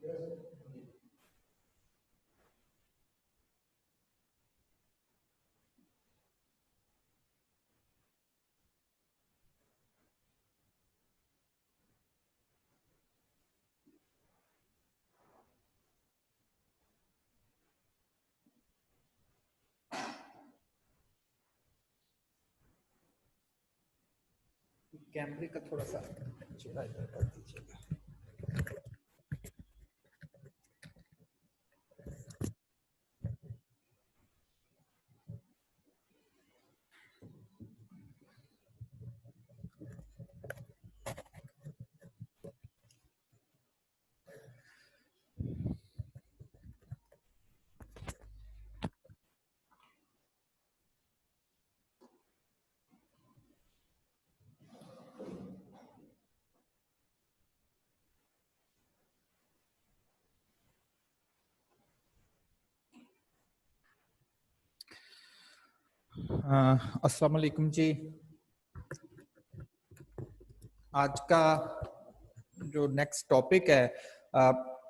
कैमरे का थोड़ा सा चेहरा इधर कर दीजिएगा। अस्सलाम वालेकुम जी। आज का जो नेक्स्ट टॉपिक है,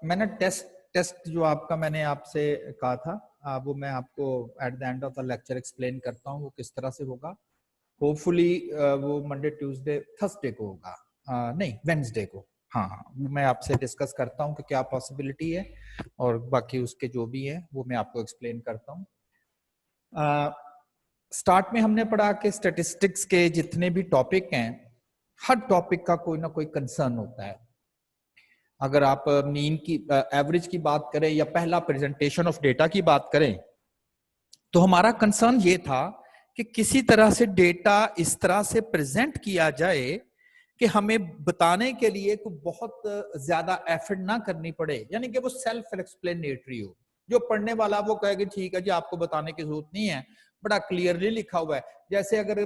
मैंने टेस्ट जो आपका मैंने आपसे कहा था, वो मैं आपको at the end of the lecture explain करता हूँ वो किस तरह से होगा। होपफुली वो मंडे ट्यूसडे थर्सडे को होगा, नहीं वेंसडे को। हाँ, मैं आपसे डिस्कस करता हूँ कि क्या पॉसिबिलिटी है और बाकी उसके जो भी है वो मैं आपको एक्सप्लेन करता हूँ। स्टार्ट में हमने पढ़ा कि स्टैटिस्टिक्स के जितने भी टॉपिक हैं, हर टॉपिक का कोई ना कोई कंसर्न होता है। अगर आप मीन की एवरेज की बात करें या पहला प्रेजेंटेशन ऑफ डेटा की बात करें, तो हमारा कंसर्न ये था कि किसी तरह से डेटा इस तरह से प्रेजेंट किया जाए कि हमें बताने के लिए कोई बहुत ज्यादा एफर्ट ना करनी पड़े, यानी कि वो सेल्फ एक्सप्लेनेटरी हो। जो पढ़ने वाला वो कहेगा ठीक है जी, आपको बताने की जरूरत नहीं है, बड़ा क्लियरली लिखा हुआ है। जैसे अगर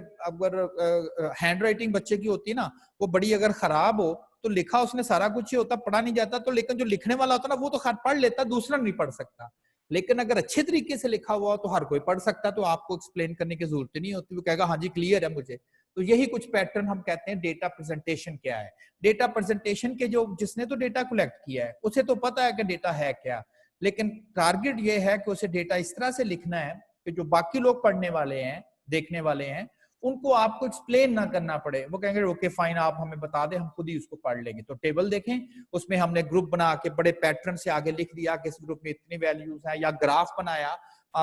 हैंड राइटिंग बच्चे की होती है ना, वो बड़ी अगर खराब हो तो लिखा उसने सारा कुछ ही होता, पढ़ा नहीं जाता, तो लेकिन जो लिखने वाला होता ना वो तो खैर पढ़ लेता, दूसरा नहीं पढ़ सकता। लेकिन अगर अच्छे तरीके से लिखा हुआ तो हर कोई पढ़ सकता, तो आपको एक्सप्लेन करने की जरूरत नहीं होती, वो कहेगा हाँ जी क्लियर है मुझे। तो यही कुछ पैटर्न हम कहते हैं डेटा प्रेजेंटेशन क्या है। डेटा प्रेजेंटेशन के जो जिसने तो डेटा कलेक्ट किया है उसे तो पता है कि डेटा है क्या, लेकिन टारगेट ये है कि उसे डेटा इस तरह से लिखना है कि जो बाकी लोग पढ़ने वाले हैं, देखने वाले हैं, उनको आपको एक्सप्लेन ना करना पड़े। वो कहेंगे ओके फाइन, आप हमें बता दें, हम खुद ही उसको पढ़ लेंगे। तो टेबल देखें, उसमें हमने ग्रुप बना के बड़े पैटर्न से आगे लिख दिया कि इस ग्रुप में इतनी वैल्यूज हैं, या ग्राफ बनाया,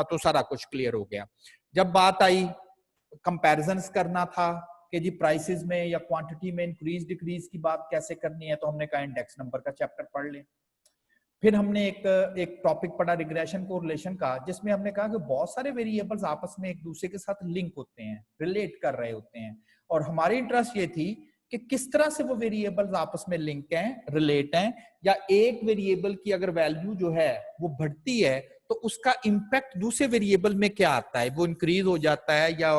तो सारा कुछ क्लियर हो गया। जब बात आई कंपैरिजंस करना था कि जी प्राइसेस में या क्वांटिटी में इंक्रीज डिक्रीज की बात कैसे करनी है, तो हमने कहा इंडेक्स नंबर का चैप्टर पढ़ लें। फिर हमने एक टॉपिक पढ़ा रिग्रेशन कोरिलेशन का, जिसमें हमने कहा कि बहुत सारे वेरिएबल्स आपस में एक दूसरे के साथ लिंक होते हैं, रिलेट कर रहे होते हैं, और हमारी इंटरेस्ट ये थी कि किस तरह से वो वेरिएबल्स आपस में लिंक हैं, रिलेट हैं, या एक वेरिएबल की अगर वैल्यू जो है वो बढ़ती है तो उसका इंपैक्ट दूसरे वेरिएबल में क्या आता है, वो इंक्रीज हो जाता है या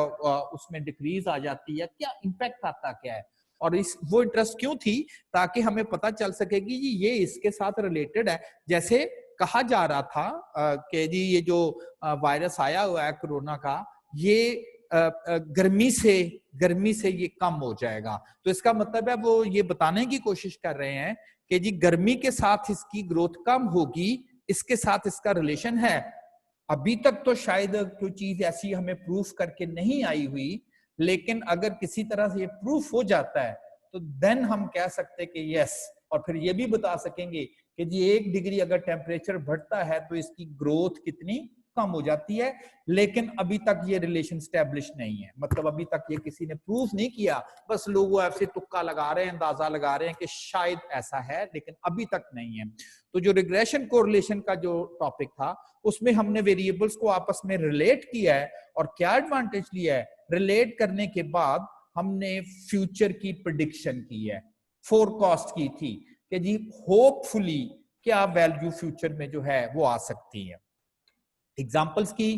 उसमें डिक्रीज आ जाती है, क्या इंपैक्ट आता क्या है। और इस वो इंटरेस्ट क्यों थी, ताकि हमें पता चल सके कि ये इसके साथ रिलेटेड है। जैसे कहा जा रहा था कि जी ये जो वायरस आया हुआ है कोरोना का, ये गर्मी से ये कम हो जाएगा, तो इसका मतलब है वो ये बताने की कोशिश कर रहे हैं कि जी गर्मी के साथ इसकी ग्रोथ कम होगी, इसके साथ इसका रिलेशन है। अभी तक तो शायद कोई चीज ऐसी हमें प्रूफ करके नहीं आई हुई, लेकिन अगर किसी तरह से ये प्रूफ हो जाता है तो देन हम कह सकते कि यस, और फिर ये भी बता सकेंगे कि जी 1 डिग्री अगर टेम्परेचर बढ़ता है तो इसकी ग्रोथ कितनी कम हो जाती है। लेकिन अभी तक ये रिलेशन स्टैब्लिश नहीं है, मतलब अभी तक ये किसी ने प्रूफ नहीं किया, बस लोग ऐसे तुक्का लगा रहे हैं, अंदाजा लगा रहे हैं कि शायद ऐसा है, लेकिन अभी तक नहीं है। तो जो रिग्रेशन कोरिलेशन का जो टॉपिक था, उसमें हमने वेरिएबल्स को आपस में रिलेट किया है, और क्या एडवांटेज लिया है, रिलेट करने के बाद हमने फ्यूचर की प्रिडिक्शन की है, फोरकास्ट की थी कि जी होपफुली क्या वैल्यू फ्यूचर में जो है वो आ सकती है। एग्जांपल्स की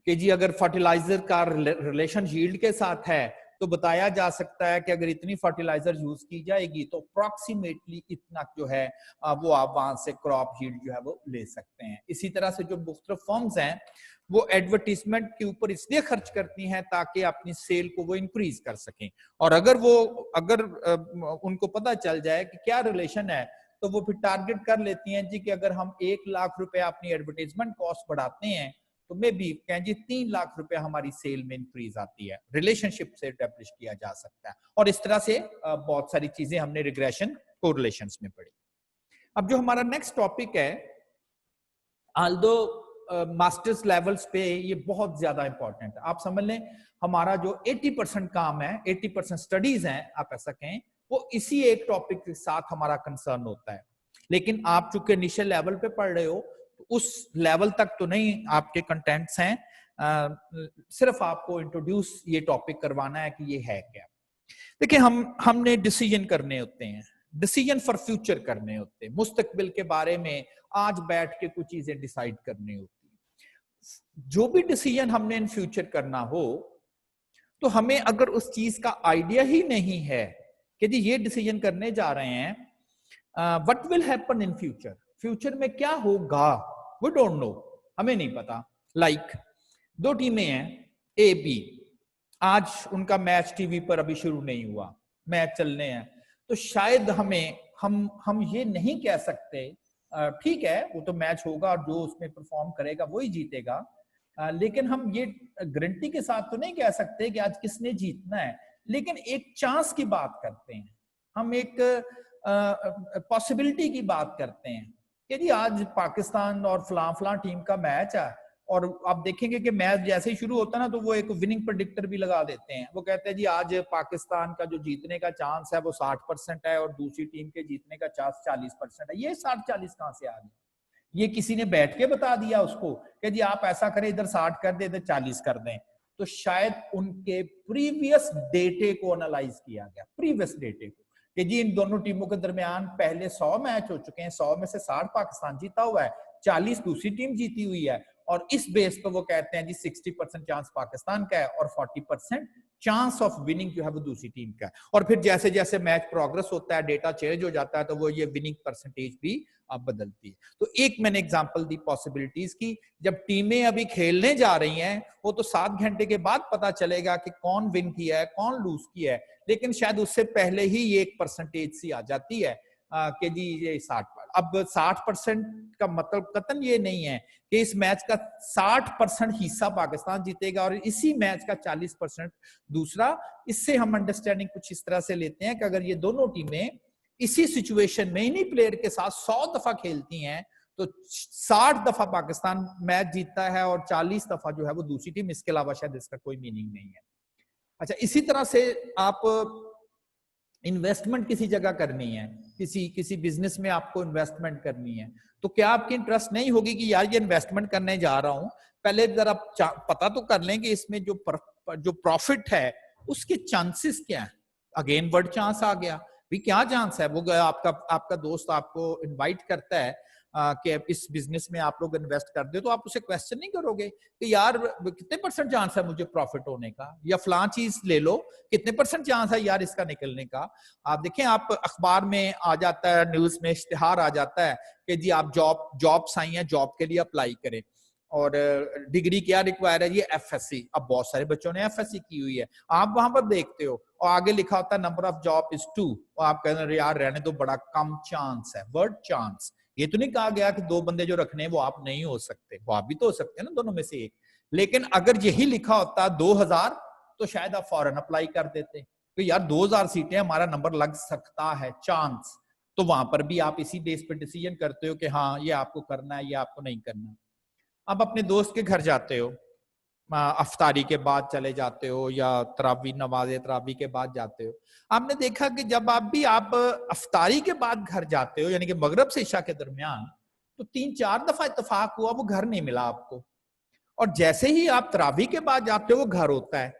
कि जी अगर फर्टिलाइजर का रिलेशन यील्ड के साथ है, तो बताया जा सकता है कि अगर इतनी फर्टिलाइजर यूज की जाएगी तो अप्रोक्सीमेटली इतना जो है वो आप वहां से क्रॉप यील्ड जो है वो ले सकते हैं। इसी तरह से जो मुख्तलिफ फर्म्स हैं वो एडवर्टीजमेंट के ऊपर इसलिए खर्च करती हैं ताकि अपनी सेल को वो इंक्रीज कर सकें, और अगर उनको पता चल जाए कि क्या रिलेशन है तो वो फिर टारगेट कर लेती हैं जी कि अगर हम 1 लाख रुपए अपनी एडवर्टाइजमेंट कॉस्ट बढ़ाते हैं तो मे बी कहें जी 3 लाख रुपए हमारी सेल में इंक्रीज आती है। रिलेशनशिप से एस्टेब्लिश किया जा सकता है और इस तरह से बहुत सारी चीजें हमने रिग्रेशन कोरिलेशंस में पढ़ी। अब जो हमारा नेक्स्ट टॉपिक है, आल्दो मास्टर्स लेवल्स पे ये बहुत ज्यादा इंपॉर्टेंट है। आप समझ लें हमारा जो 80% काम है, 80% स्टडीज हैं आप ऐसा कहें, वो इसी एक टॉपिक के साथ हमारा कंसर्न होता है। लेकिन आप चूंकि इनिशियल लेवल पे पढ़ रहे हो तो उस लेवल तक तो नहीं आपके कंटेंट्स हैं, सिर्फ आपको इंट्रोड्यूस ये टॉपिक करवाना है कि ये है क्या। देखिए हमने डिसीजन करने होते हैं, डिसीजन फॉर फ्यूचर करने होते हैं, मुस्तकबिल के बारे में आज बैठ के कुछ चीजें डिसाइड करनी होती है। जो भी डिसीजन हमने इन फ्यूचर करना हो तो हमें अगर उस चीज का आइडिया ही नहीं है कि जी ये डिसीजन करने जा रहे हैं, what will happen in future, future में क्या होगा, वी डोंट नो, हमें नहीं पता। लाइक दो टीमें हैं ए बी, आज उनका मैच टीवी पर अभी शुरू नहीं हुआ, मैच चलने हैं, तो शायद हम ये नहीं कह सकते, ठीक है वो तो मैच होगा और जो उसमें परफॉर्म करेगा वही जीतेगा, लेकिन हम ये गारंटी के साथ तो नहीं कह सकते कि आज किसने जीतना है। लेकिन एक चांस की बात करते हैं, हम एक पॉसिबिलिटी की बात करते हैं कि जी आज पाकिस्तान और फलां टीम का मैच है, और आप देखेंगे कि मैच जैसे ही शुरू होता है ना तो वो एक विनिंग प्रेडिक्टर भी लगा देते हैं। वो कहते हैं जी आज पाकिस्तान का जो जीतने का चांस है वो 60% है और दूसरी टीम के जीतने का चांस 40% है। ये 60-40 कहां से आ गया? ये किसी ने बैठ के बता दिया उसको कि जी आप ऐसा करें, इधर 60 कर दे, इधर 40 कर दें। तो शायद उनके प्रीवियस डेटे को एनालाइज किया गया, प्रीवियस डेटे को, कि जी इन दोनों टीमों के दरमियान पहले 100 मैच हो चुके हैं, 100 में से 60 पाकिस्तान जीता हुआ है, 40 दूसरी टीम जीती हुई है, और इस बेस पर वो कहते हैं जी 60% चांस पाकिस्तान का है और 40% चांस ऑफ विनिंग जो है वो दूसरी टीम का है। और फिर जैसे जैसे मैच प्रोग्रेस होता है, डेटा चेंज हो जाता है, तो वो ये विनिंग परसेंटेज भी अब बदलती है। तो एक मैंने एग्जांपल दी पॉसिबिलिटीज की, जब टीमें अभी खेलने जा रही हैं वो तो 7 घंटे के बाद पता चलेगा कि कौन विन किया है कौन लूज किया है, लेकिन शायद उससे पहले ही ये एक परसेंटेज सी आ जाती है कि जी ये 60 पर। अब 60% का मतलब कतन ये नहीं है कि इस मैच का 60% हिस्सा पाकिस्तान जीतेगा और इसी मैच का 40% दूसरा। इससे हम अंडरस्टैंडिंग कुछ इस तरह से लेते हैं कि अगर ये दोनों टीमें इसी सिचुएशन में इन्हीं प्लेयर के साथ 100 दफा खेलती हैं तो 60 दफा पाकिस्तान मैच जीतता है और 40 दफा जो है वो दूसरी टीम। इसके अलावा शायद इसका कोई मीनिंग नहीं है। अच्छा, इसी तरह से आप इन्वेस्टमेंट किसी जगह करनी है, किसी बिजनेस में आपको इन्वेस्टमेंट करनी है, तो क्या आपकी इंटरेस्ट नहीं होगी कि यार ये इन्वेस्टमेंट करने जा रहा हूं, पहले जरा पता तो कर लें कि इसमें जो प्रॉफिट है उसके चांसेस क्या है। अगेन वर्ड चांस आ गया, भी क्या चांस है? वो आपका दोस्त आपको इनवाइट करता है कि इस बिजनेस में आप लोग इन्वेस्ट कर दे, तो आप उसे क्वेश्चन नहीं करोगे कि यार कितने % चांस है मुझे प्रॉफिट होने का, या फलां चीज ले लो कितने % चांस है यार इसका निकलने का। आप देखें, आप अखबार में आ जाता है, न्यूज में इश्तिहार आ जाता है कि जी आप जॉब्स आई हैं, जॉब के लिए अप्लाई करें, और डिग्री क्या रिक्वायर है, ये FSC। अब बहुत सारे बच्चों ने FSC की हुई है, आप वहां पर देखते हो और आगे लिखा होता है नंबर ऑफ जॉब इज 2, और आप कहते हैं यार रहने तो बड़ा कम चांस है। वर्ड चांस, ये तो नहीं कहा गया कि 2 बंदे जो रखने हैं वो आप नहीं हो सकते, वो आप भी तो हो सकते हैं ना दोनों में से एक। लेकिन अगर यही लिखा होता 2000 तो शायद आप फौरन अप्लाई कर देते तो यार 2000 सीटें हमारा नंबर लग सकता है, चांस। तो वहां पर भी आप इसी बेस पे डिसीजन करते हो कि हाँ ये आपको करना है, ये आपको नहीं करना। अब अपने दोस्त के घर जाते हो, अफ्तारी के बाद चले जाते हो या तरावी नमाज तरावी के बाद जाते हो, आपने देखा कि जब आप अफ्तारी के बाद घर जाते हो, यानी कि मगरब से इशा के दरमियान, तो 3-4 दफा इत्तेफाक हुआ वो घर नहीं मिला आपको, और जैसे ही आप तरावी के बाद जाते हो वो घर होता है।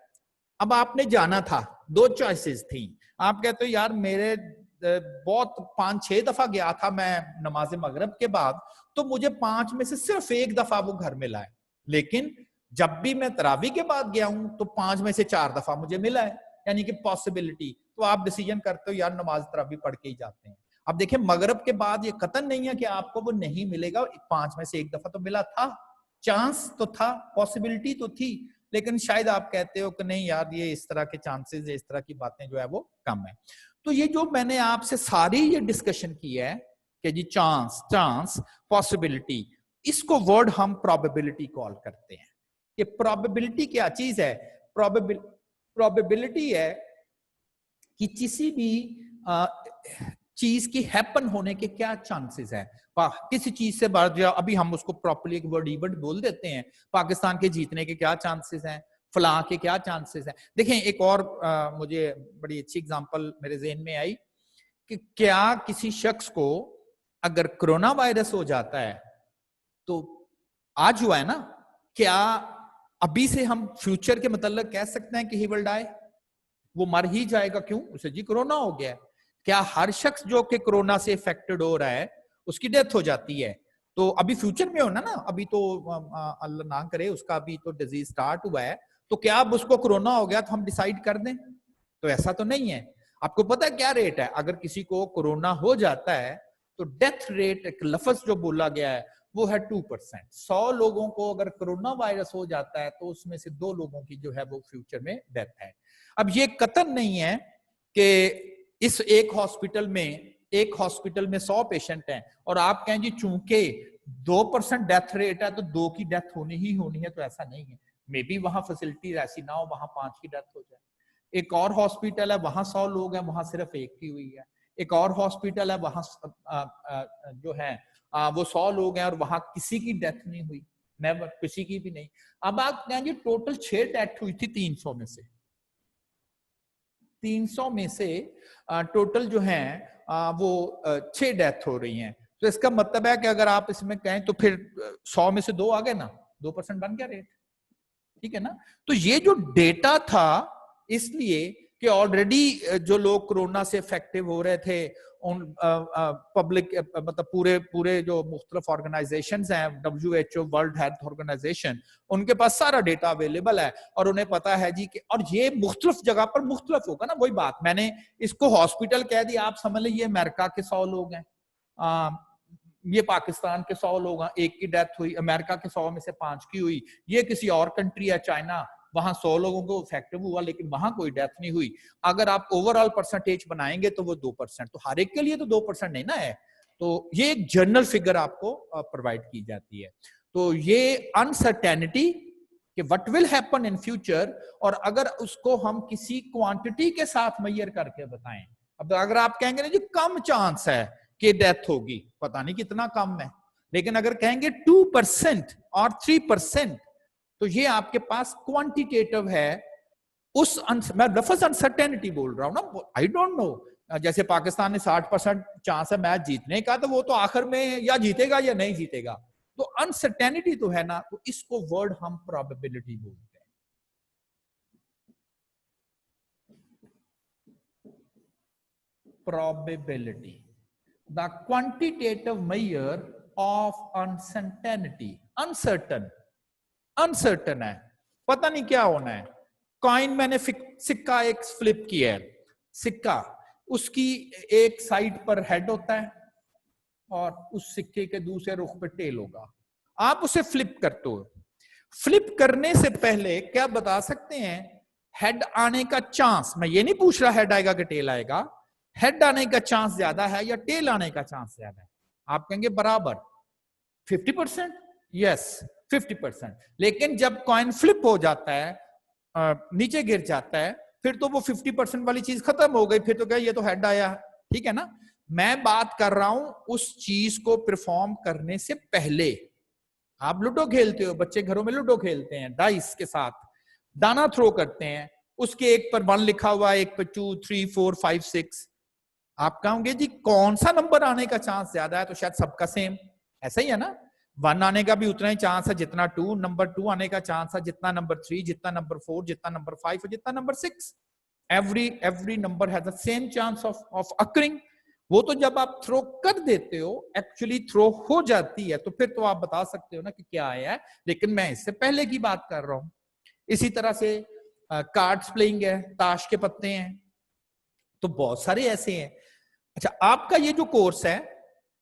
अब आपने जाना था, 2 चॉइसेस थी, आप कहते हो यार मेरे बहुत 5-6 दफा गया था मैं नमाज मगरब के बाद, तो मुझे 5 में से सिर्फ 1 दफा वो घर मिला है, लेकिन जब भी मैं तरावी के बाद गया हूं तो 5 में से 4 दफा मुझे मिला है, यानी कि पॉसिबिलिटी। तो आप डिसीजन करते हो यार नमाज तरावी पढ़ के ही जाते हैं। अब देखिए मगरब के बाद ये कतन नहीं है कि आपको वो नहीं मिलेगा, 5 में से 1 दफा तो मिला था, चांस तो था, पॉसिबिलिटी तो थी, लेकिन शायद आप कहते हो कि नहीं यार ये इस तरह के चांसेस, इस तरह की बातें जो है वो कम है। तो ये जो मैंने आपसे सारी ये डिस्कशन की है, कि जी चांस, चांस, पॉसिबिलिटी, इसको वर्ड हम प्रोबेबिलिटी कॉल करते हैं। कि प्रोबेबिलिटी क्या चीज है? प्रोबेबिलिटी है कि किसी भी चीज की हैपन होने के क्या चांसेस है। किसी चीज से बाहर जो अभी हम उसको प्रॉपर्ली एक वर्ड इवेंट बोल देते हैं, पाकिस्तान के जीतने के क्या चांसेस हैं, फलां के क्या चांसेस हैं। देखें एक और मुझे बड़ी अच्छी एग्जांपल मेरे ज़हन में आई कि क्या किसी शख्स को अगर कोरोना वायरस हो जाता है तो आज हुआ है ना, क्या अभी से हम फ्यूचर के मतलब कह सकते हैं कि ही विल डाई, वो मर ही जाएगा? क्यों? उसे जी कोरोना हो गया है। क्या हर शख्स जो कि कोरोना से इफेक्टेड हो रहा है उसकी डेथ हो जाती है? तो अभी फ्यूचर में होना ना, अभी तो अल्लाह ना करे उसका अभी तो डिजीज स्टार्ट हुआ है, तो क्या अब उसको कोरोना हो गया तो हम डिसाइड कर दें? तो ऐसा तो नहीं है। आपको पता है क्या रेट है? अगर किसी को कोरोना हो जाता है तो डेथ रेट, एक लफ्ज जो बोला गया है वो है 2%। 100 लोगों को अगर कोरोना वायरस हो जाता है तो उसमें से 2 लोगों की जो है वो फ्यूचर में डेथ है। अब ये कतन नहीं है कि इस एक हॉस्पिटल में 100 पेशेंट हैं और आप कहें जी चूंकि 2% डेथ रेट है तो 2 की डेथ होनी ही होनी है, तो ऐसा नहीं है। मे बी वहां फैसिलिटी ऐसी ना हो, वहां 5 की डेथ हो जाए। एक और हॉस्पिटल है वहां 100 लोग हैं, वहां सिर्फ 1 की हुई है। एक और हॉस्पिटल है वहां जो है वो 100 लोग हैं और वहां किसी की डेथ नहीं हुई, नेवर, किसी की भी नहीं। अब आप कहें जी टोटल 6 डेथ हुई थी 300 में से, 300 में से टोटल जो है वो 6 डेथ हो रही हैं। तो इसका मतलब है कि अगर आप इसमें कहें तो फिर 100 में से 2 आ गए ना, 2% बन गया रेट, ठीक है ना। तो ये जो डेटा था, इसलिए कि ऑलरेडी जो लोग कोरोना से इफेक्टिव हो रहे थे उन पब्लिक मतलब पूरे जो मुख्तलिफ ऑर्गेनाइजेशंस हैं, WHO, वर्ल्ड हेल्थ ऑर्गेनाइजेशन, उनके पास सारा डेटा अवेलेबल है और उन्हें पता है जी कि, और ये मुख्तलिफ जगह पर मुख्तलिफ होगा ना। वही बात, मैंने इसको हॉस्पिटल कह दिया, आप समझ लीजिए अमेरिका के 100 लोग हैं, ये पाकिस्तान के 100 लोग हैं, 1 की डेथ हुई, अमेरिका के 100 में से 5 की हुई, ये किसी और कंट्री है चाइना, वहां 100 लोगों को इफेक्टिव हुआ लेकिन वहां कोई डेथ नहीं हुई। अगर आप ओवरऑल परसेंटेज बनाएंगे तो वो 2%, तो हर एक के लिए तो 2% नहीं ना है। तो ये एक जनरल फिगर आपको प्रोवाइड की जाती है। तो ये अनसर्टेनिटी कि what will happen in future, और अगर उसको हम किसी क्वांटिटी के साथ मेजर करके बताएं, अब अगर आप कहेंगे ना जी कम चांस है कि डेथ होगी, पता नहीं कितना कम है, लेकिन अगर कहेंगे 2% और 3%, तो ये आपके पास क्वांटिटेटिव है। मैं लफ्ज अनसर्टेनिटी बोल रहा हूं ना, आई डोंट नो। जैसे पाकिस्तान ने 60% चांस है मैच जीतने का, तो वो तो आखिर में या जीतेगा या नहीं जीतेगा, तो अनसर्टेनिटी तो है ना, तो इसको वर्ड हम प्रोबेबिलिटी बोलते हैं। Probability, the quantitative measure of uncertainty. Uncertain है, पता नहीं क्या होना है। कॉइन, मैंने सिक्का एक फ्लिप किया है, सिक्का, उसकी एक साइड पर हेड होता है और उस सिक्के के दूसरे रुख पे टेल होगा। आप उसे फ्लिप करते हो, फ्लिप करने से पहले क्या बता सकते हैं हेड आने का चांस? मैं ये नहीं पूछ रहा हेड आएगा कि टेल आएगा, हेड आने का चांस ज्यादा है या टेल आने का चांस ज्यादा है? आप कहेंगे बराबर, 50%, यस 50%। लेकिन जब कॉइन फ्लिप हो जाता है, नीचे गिर जाता है, फिर तो वो 50% वाली चीज खत्म हो गई, फिर तो क्या ये तो हेड आया, ठीक है ना। मैं बात कर रहा हूं उस चीज को परफॉर्म करने से पहले। आप लूडो खेलते हो, बच्चे घरों में लूडो खेलते हैं, डाइस के साथ दाना थ्रो करते हैं, उसके एक पर 1 लिखा हुआ है, एक पर 2, 3, 4, 5, 6। आप कहोगे जी कौन सा नंबर आने का चांस ज्यादा है? तो शायद सबका सेम, ऐसा ही है ना। 1 आने का भी उतना ही चांस है जितना 2, नंबर 2 आने का चांस है जितना नंबर 3, जितना नंबर 4, जितना नंबर 5 और जितना number 6। Every number has the same chance of occurring. वो तो जब आप थ्रो कर देते हो, एक्चुअली थ्रो हो जाती है, तो फिर तो आप बता सकते हो ना कि क्या आया है, लेकिन मैं इससे पहले की बात कर रहा हूं। इसी तरह से कार्ड्स प्लेइंग है, ताश के पत्ते हैं, तो बहुत सारे ऐसे हैं। अच्छा, आपका ये जो कोर्स है,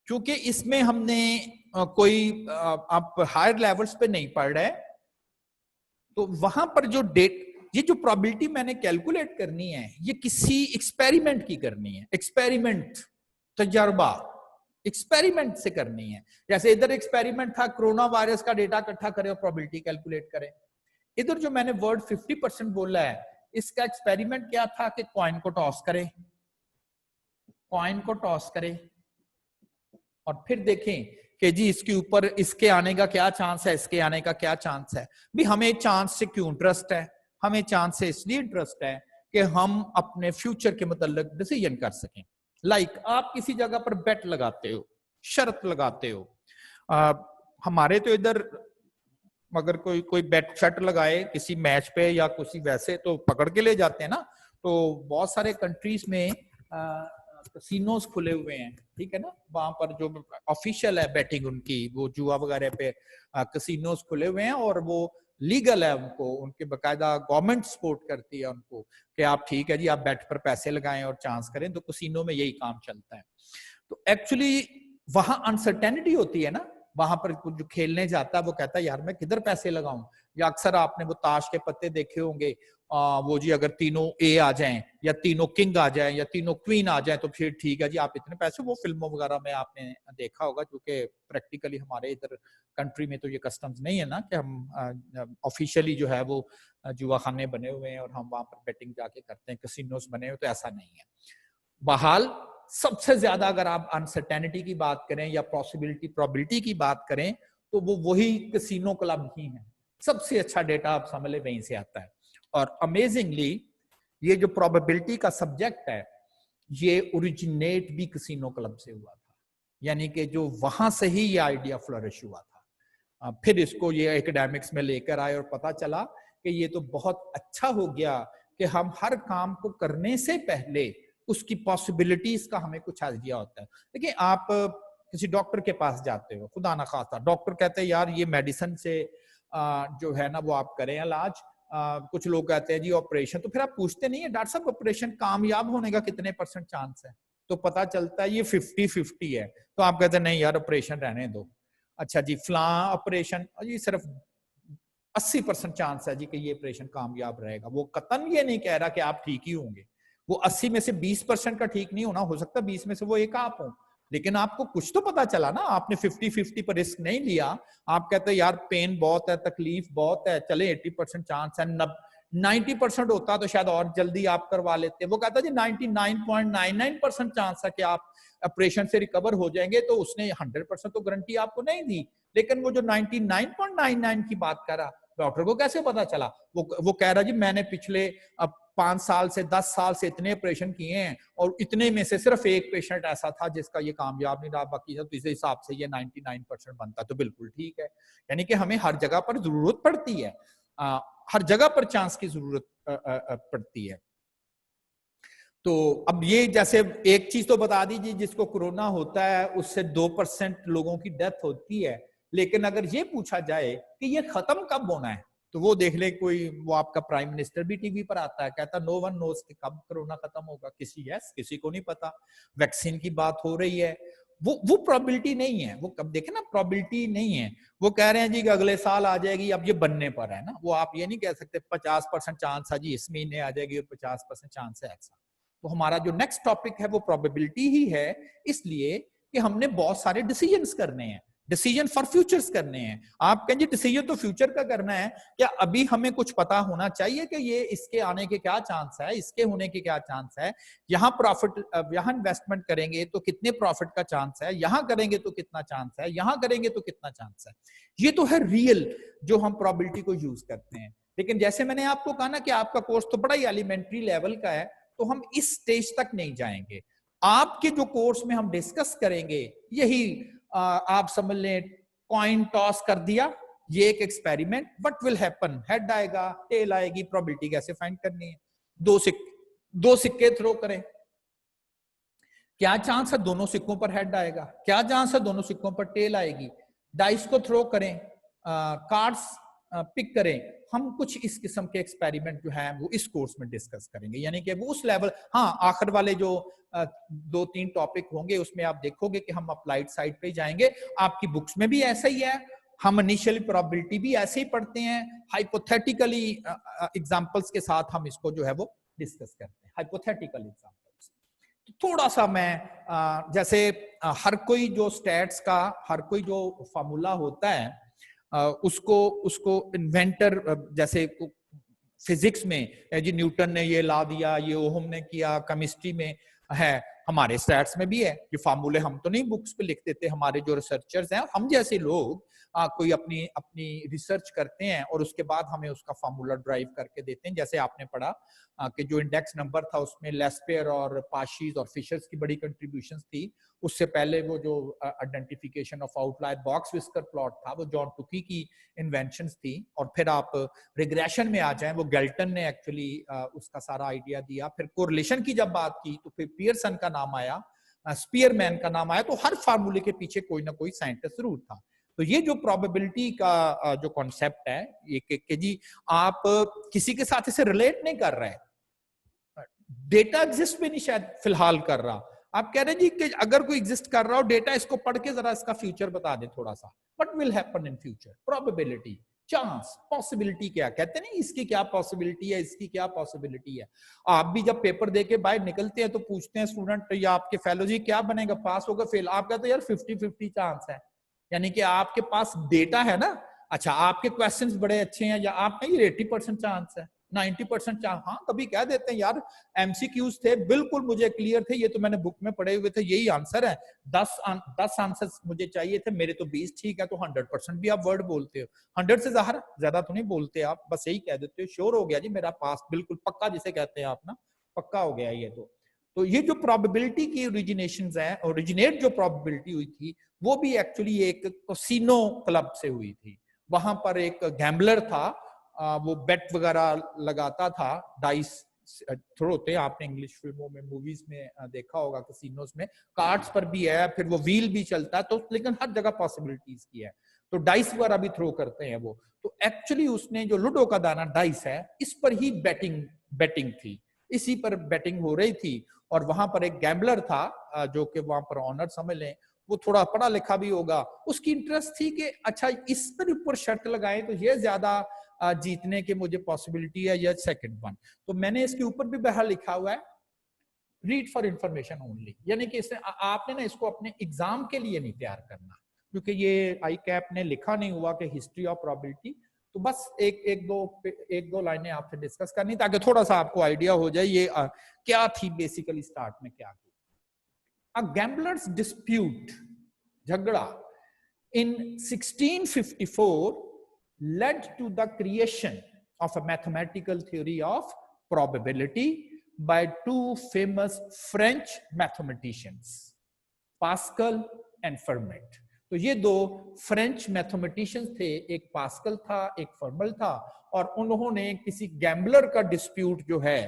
क्योंकि इसमें हमने कोई आप हायर लेवल्स पे नहीं पढ़ रहे, तो वहां पर जो ये जो प्रोबेबिलिटी मैंने कैलकुलेट करनी है, ये किसी एक्सपेरिमेंट की करनी है, एक्सपेरिमेंट, तजर्बा। एक्सपेरिमेंट से करनी है। जैसे इधर एक्सपेरिमेंट था, कोरोना वायरस का डेटा इकट्ठा करें और प्रोबेबिलिटी कैलकुलेट करें। इधर जो मैंने वर्ड 50% बोला है, इसका एक्सपेरिमेंट क्या था कि कॉइन को टॉस करें, कॉइन को टॉस करें और फिर देखें कि जी इसके ऊपर इसके आने का क्या चांस है, इसके आने का क्या चांस है। भी हमें चांस से क्यों इंटरेस्ट है? हमें चांस से इसलिए इंटरेस्ट है कि हम अपने फ्यूचर के मतलब डिसीजन कर सकें। लाइक आप किसी जगह पर बेट लगाते हो, शर्त लगाते हो। हमारे तो इधर अगर कोई बेट शर्ट लगाए किसी मैच पे या किसी वैसे, तो पकड़ के ले जाते हैं ना। तो बहुत सारे कंट्रीज में कसिनोज खुले हुए हैं, ठीक है ना, वहां पर जो ऑफिशियल है बैटिंग उनकी, वो जुआ वगैरह पे कसिनोज खुले हुए हैं और वो लीगल है, उनको उनके बकायदा गवर्नमेंट सपोर्ट करती है उनको कि आप ठीक है जी आप बेट पर पैसे लगाएं और चांस करें। तो कसिनो में यही काम चलता है। तो एक्चुअली वहां अनसर्टेनिटी होती है ना, वहां पर जो खेलने जाता है वो कहता है यार मैं किधर पैसे लगाऊं। या अक्सर आपने वो ताश के पत्ते देखे होंगे, वो जी अगर तीनों ए आ जाएं या तीनों किंग आ जाएं या तीनों क्वीन आ जाएं तो फिर ठीक है जी आप इतने पैसे। वो फिल्मों वगैरह में आपने देखा होगा, क्योंकि प्रैक्टिकली हमारे इधर कंट्री में तो ये कस्टम्स नहीं है ना कि हम ऑफिशियली जो है वो जुआ खाने बने हुए हैं और हम वहां पर बेटिंग जाके करते हैं, कसिनोस बने हुए, तो ऐसा नहीं है। बहाल सबसे ज्यादा अगर आप अनसर्टेनिटी की बात करें या पॉसिबिलिटी प्रोबेबिलिटी की बात करें तो वो वही कसिनो क्लब ही है। सबसे अच्छा डेटा आप समझ ले वहीं से आता है। और अमेजिंगली ये जो प्रोबेबिलिटी का सब्जेक्ट है ये ओरिजिनेट भी कसिनो क्लब से हुआ था, यानी कि जो वहां से ही ये आइडिया फ्लरिश हुआ था। फिर इसको ये एकेडमिक्स में लेकर आए और पता चला कि ये तो बहुत अच्छा हो गया कि हम हर काम को करने से पहले उसकी पॉसिबिलिटीज का हमें कुछ आइडिया होता है। देखिए आप किसी डॉक्टर के पास जाते हो, खुदा ना खास्ता डॉक्टर कहते हैं यार ये मेडिसिन से जो है ना वो आप करें इलाज। कुछ लोग कहते हैं जी ऑपरेशन, तो फिर आप पूछते नहीं है डॉक्टर साहब ऑपरेशन कामयाब होने का कितने % चांस है? तो पता चलता है ये 50-50 है। तो आप कहते हैं नहीं यार ऑपरेशन रहने दो। अच्छा जी फला ऑपरेशन, ये सिर्फ 80% चांस है जी कि ये ऑपरेशन कामयाब रहेगा। वो कतन ये नहीं कह रहा कि आप ठीक ही होंगे। वो 80 में से 20% का ठीक नहीं होना, हो सकता है 20 में से वो एक आप हो, लेकिन आपको कुछ तो पता चला ना। आपने 50-50 पर रिस्क नहीं लिया। आप कहते हैं यार पेन बहुत है, तकलीफ बहुत है, चले 80% चांस है, 90% होता तो शायद और जल्दी आप करवा लेते। वो कहता जी 99.99% चांस है कि आप ऑपरेशन से रिकवर हो जाएंगे। तो उसने 100% तो गारंटी आपको नहीं दी, लेकिन वो जो 99.99 की बात कर रहा, डॉक्टर को कैसे पता चला? वो कह रहा जी मैंने पिछले 5 साल से 10 साल से इतने ऑपरेशन किए हैं और इतने में से सिर्फ एक पेशेंट ऐसा था जिसका ये कामयाब नहीं रहा, बाकी तो इस हिसाब से ये 99% बनता। तो बिल्कुल ठीक है। यानी कि हमें हर जगह पर जरूरत पड़ती है, हर जगह पर चांस की जरूरत पड़ती है। तो अब ये जैसे एक चीज तो बता दीजिए, जिसको कोरोना होता है उससे 2% लोगों की डेथ होती है, लेकिन अगर ये पूछा जाए कि ये खत्म कब होना है तो वो देख ले कोई, वो आपका प्राइम मिनिस्टर भी टीवी पर आता है, कहता नो वन नोस कि कब कोरोना खत्म होगा। किसी को नहीं पता। वैक्सीन की बात हो रही है, वो प्रोबेबिलिटी नहीं है। वो कब देखे ना, प्रोबेबिलिटी नहीं है। वो कह रहे हैं जी कि अगले साल आ जाएगी, अब ये बनने पर है ना। वो आप ये नहीं कह सकते 50% चांस है जी इस महीने आ जाएगी और 50% चांस है ऐसा। तो हमारा जो नेक्स्ट टॉपिक है वो प्रोबेबिलिटी ही है, इसलिए कि हमने बहुत सारे डिसीजंस करने हैं, डिसीजन फॉर फ्यूचर्स करने हैं। आप कहेंगे डिसीजन तो फ्यूचर का करना है, क्या अभी हमें कुछ पता होना चाहिए कि ये इसके आने के क्या चांस है, इसके होने के क्या चांस है, यहाँ प्रॉफिट, यहाँ इन्वेस्टमेंट करेंगे तो कितने प्रॉफिट का चांस है, यहाँ करेंगे तो कितना चांस है, यहाँ करेंगे तो कितना चांस है। ये तो है रियल जो हम प्रोबेबिलिटी को यूज करते हैं। लेकिन जैसे मैंने आपको कहा ना कि आपका कोर्स तो बड़ा ही एलिमेंट्री लेवल का है, तो हम इस स्टेज तक नहीं जाएंगे। आपके जो कोर्स में हम डिस्कस करेंगे यही आप समझ लें कॉइन टॉस कर दिया, ये एक experiment. What will happen, head आएगा टेल आएगी, प्रोबेबिलिटी कैसे फाइंड करनी है। दो सिक्के थ्रो करें, क्या चांस है दोनों सिक्कों पर हेड आएगा, क्या चांस है दोनों सिक्कों पर टेल आएगी। डाइस को थ्रो करें, कार्ड्स पिक करें। हम कुछ इस किस्म के एक्सपेरिमेंट जो है वो इस कोर्स में डिस्कस करेंगे, यानी कि वो उस लेवल। हाँ, आखिर वाले जो 2-3 टॉपिक होंगे उसमें आप देखोगे कि हम अप्लाइड साइड पे जाएंगे। आपकी बुक्स में भी ऐसा ही है, हम इनिशियली प्रोबेबिलिटी भी ऐसे ही पढ़ते हैं, हाइपोथेटिकली एग्जांपल्स के साथ हम इसको जो है वो डिस्कस करते हैं, हाइपोथेटिकल एग्जांपल्स। थोड़ा सा मैं जैसे हर कोई जो स्टैट्स का हर कोई जो फार्मूला होता है उसको उसको इन्वेंटर जैसे फिजिक्स में जी न्यूटन ने ये ला दिया, ये ओहम ने किया, केमिस्ट्री में है, हमारे स्टैट्स में भी है। ये फार्मूले हम तो नहीं बुक्स पे लिख देते, हमारे जो रिसर्चर्स हैं हम जैसे लोग कोई अपनी अपनी रिसर्च करते हैं और उसके बाद हमें उसका फार्मूला ड्राइव करके देते हैं। जैसे आपने पढ़ा कि जो इंडेक्स नंबर था उसमें लेस्पेयर और पाशीज और फिशर्स की बड़ी कंट्रीब्यूशंस थी। उससे पहले वो जो identification of outlier box whisker plot था वो जॉन टुकी की इन्वेंशंस थी। और फिर आप रिग्रेशन में आ जाएं, वो गेल्टन ने एक्चुअली उसका सारा आइडिया दिया। फिर कोरिलेशन की जब बात की तो फिर पियरसन का नाम आया, स्पीयरमैन का नाम आया। तो हर फार्मूले के पीछे कोई ना कोई साइंटिस्ट जरूर था। तो ये जो प्रोबेबिलिटी का जो कॉन्सेप्ट है ये कि जी आप किसी के साथ इसे रिलेट नहीं कर रहे, डेटा एग्जिस्ट भी नहीं शायद फिलहाल कर रहा, आप कह रहे हैं जी कि अगर कोई एग्जिस्ट कर रहा हो डेटा, इसको पढ़ के जरा इसका फ्यूचर बता दे थोड़ा सा, what will happen in future, probability, chance, possibility क्या कहते हैं नहीं, इसकी क्या पॉसिबिलिटी है, इसकी क्या पॉसिबिलिटी है। आप भी जब पेपर देके बाहर निकलते हैं तो पूछते हैं स्टूडेंट या आपके फेलो जी क्या बनेगा, पास होगा फेल, आप कहते हैं यार 50-50 चांस है। यानी कि आपके पास डेटा है ना, अच्छा आपके क्वेश्चंस बड़े अच्छे हैं या आप नहीं 80% चांस है, 90% चांस। हाँ कभी कह देते हैं यार एमसीक्यूज थे बिल्कुल मुझे क्लियर थे, ये तो मैंने बुक में पढ़े हुए थे, यही आंसर है, 10 आंसर मुझे चाहिए थे, मेरे तो 20 ठीक है। तो 100% भी आप वर्ड बोलते हो, 100 से ज्यादा तो नहीं बोलते आप, बस यही कह देते हो श्योर हो गया जी मेरा पास, बिल्कुल पक्का जिसे कहते हैं आप ना, पक्का हो गया ये। तो ये जो प्रोबेबिलिटी की ओरिजिनेशंस है, ओरिजिनेट जो प्रोबेबिलिटी हुई थी वो भी एक्चुअली एक कैसीनो क्लब से हुई थी। वहां पर एक गैम्बलर था, वो बेट वगैरह लगाता था, डाइस थ्रो होते हैं, आपने इंग्लिश फिल्मों में मूवीज में देखा होगा, कैसीनोस में कार्ड्स पर भी है, फिर वो व्हील भी चलता है, तो लेकिन हर जगह पॉसिबिलिटीज की है, तो डाइस वगैरह भी थ्रो करते हैं वो। तो एक्चुअली उसने जो लूडो का दाना डाइस है इस पर ही बेटिंग थी, इसी पर बेटिंग हो रही थी। और वहां पर एक गैम्बलर था जो कि वहां पर ऑनर समझ लें, वो थोड़ा पढ़ा लिखा भी होगा, उसकी इंटरेस्ट थी कि अच्छा इस पर ऊपर शर्त लगाएं तो ये ज्यादा जीतने के मुझे पॉसिबिलिटी है या सेकंड वन। तो मैंने इसके ऊपर भी बहर लिखा हुआ है रीड फॉर इंफॉर्मेशन ओनली, यानी कि इसने आपने ना इसको अपने एग्जाम के लिए नहीं तैयार करना, क्योंकि ये आई कैप ने लिखा नहीं हुआ कि हिस्ट्री ऑफ प्रोबेबिलिटी। तो बस एक दो लाइनें आपसे डिस्कस करनी ताकि थोड़ा सा आपको आइडिया हो जाए ये क्या थी बेसिकली, स्टार्ट में क्या की। A gambler's dispute, झगड़ा, in 1654 led to the creation of a mathematical theory of probability by two famous French mathematicians, Pascal and Fermat. तो ये दो फ्रेंच मैथमेटिशियंस थे, एक पास्कल था एक फर्मल था, और उन्होंने किसी गैम्बलर का डिस्प्यूट जो है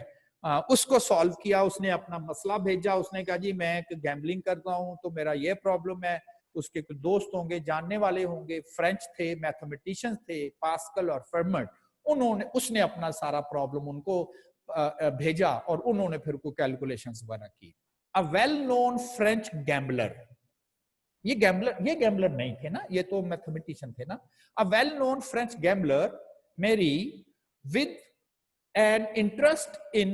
उसको सॉल्व किया। उसने अपना मसला भेजा, उसने कहा जी मैं गैम्बलिंग करता हूं तो मेरा ये प्रॉब्लम है, उसके कुछ दोस्त होंगे, जानने वाले होंगे, फ्रेंच थे, मैथमेटिशियंस थे, पास्कल और फर्मट, उसने अपना सारा प्रॉब्लम उनको भेजा और उन्होंने फिर कोई कैलकुलेशंस वगैरह की। A well known French gambler, ये गैम्बलर नहीं थे ना, ये तो मैथमेटिशियन थे ना। A well known French gambler मेरी with an interest in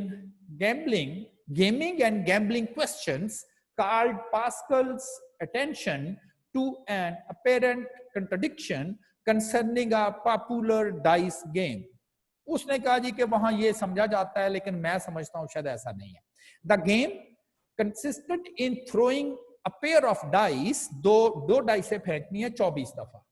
gaming and gambling questions called Pascal's attention to an apparent contradiction concerning a popular dice game. उसने कहा जी कि वहां ये समझा जाता है लेकिन मैं समझता हूं शायद ऐसा नहीं है। The game consisted in throwing a pair of dice, दो डाइस फेंकनी है 24 दफा।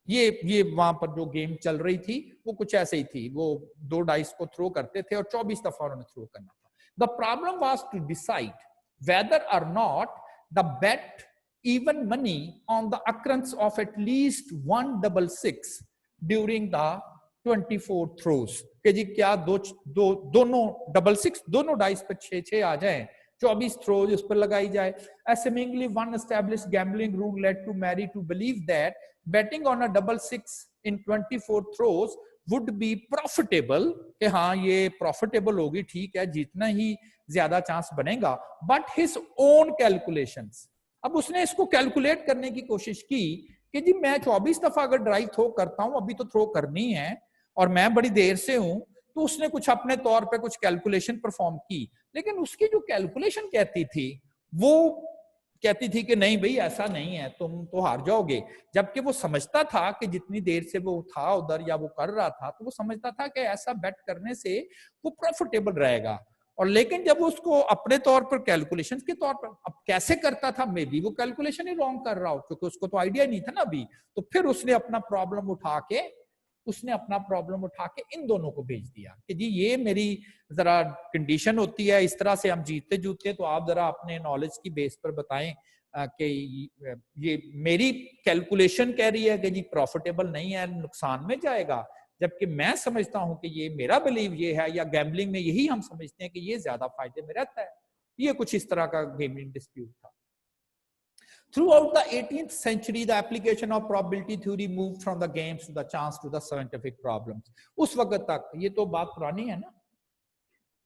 ये वहां पर जो गेम चल रही थी वो कुछ ऐसे ही थी, वो दो डाइस को थ्रो करते थे और 24 दफा उन्होंने थ्रो करना था। The problem was to decide whether और not the bet even money on the occurrence of at least 166 during the 24 throws, कि जी क्या दोनों 66 दोनों डाइस पर 6-6 आ जाए, 24 थ्रोज उस पर लगाई जाए। Assumingly one established gambling rule led to Mary to believe that betting on a 66 in 24 throws would be profitable, कि हाँ ये प्रॉफिटेबल होगी, ठीक है जितना ही ज्यादा चांस बनेगा। बट हिज ओन कैलकुलेशंस, अब उसने इसको कैलकुलेट करने की कोशिश की कि जी मैं 24 दफा अगर ड्राइव थ्रो करता हूं, अभी तो थ्रो करनी है और मैं बड़ी देर से हूं, तो उसने कुछ अपने तौर पे कुछ कैलकुलेशन परफॉर्म की, लेकिन उसकी जो कैलकुलेशन कहती थी वो कहती थी कि नहीं भाई ऐसा नहीं है, तुम तो हार जाओगे। जबकि वो समझता था कि जितनी देर से वो था उधर या वो कर रहा था, तो वो समझता था कि ऐसा बेट करने से वो प्रॉफिटेबल रहेगा। और लेकिन जब उसको अपने तौर पर कैलकुलेशन के तौर पर अब कैसे करता था, मे बी वो कैलकुलेशन ही रॉन्ग कर रहा हो, क्योंकि उसको तो आइडिया नहीं था ना अभी। तो फिर उसने अपना प्रॉब्लम उठा के इन दोनों को भेज दिया कि जी ये मेरी जरा कंडीशन होती है, इस तरह से हम जीतते जूते, तो आप जरा अपने नॉलेज की बेस पर बताएं कि ये मेरी कैलकुलेशन कह रही है कि जी प्रॉफिटेबल नहीं है, नुकसान में जाएगा, जबकि मैं समझता हूं कि ये मेरा बिलीव ये है, या गैम्बलिंग में यही हम समझते हैं कि ये ज्यादा फायदे में रहता है। ये कुछ इस तरह का गेमिंग डिस्प्यूट था। Throughout the 18th century, the application of probability theory moved from the games to the chance to the scientific problems. उस वक्त तक, ये तो बात पुरानी है ना,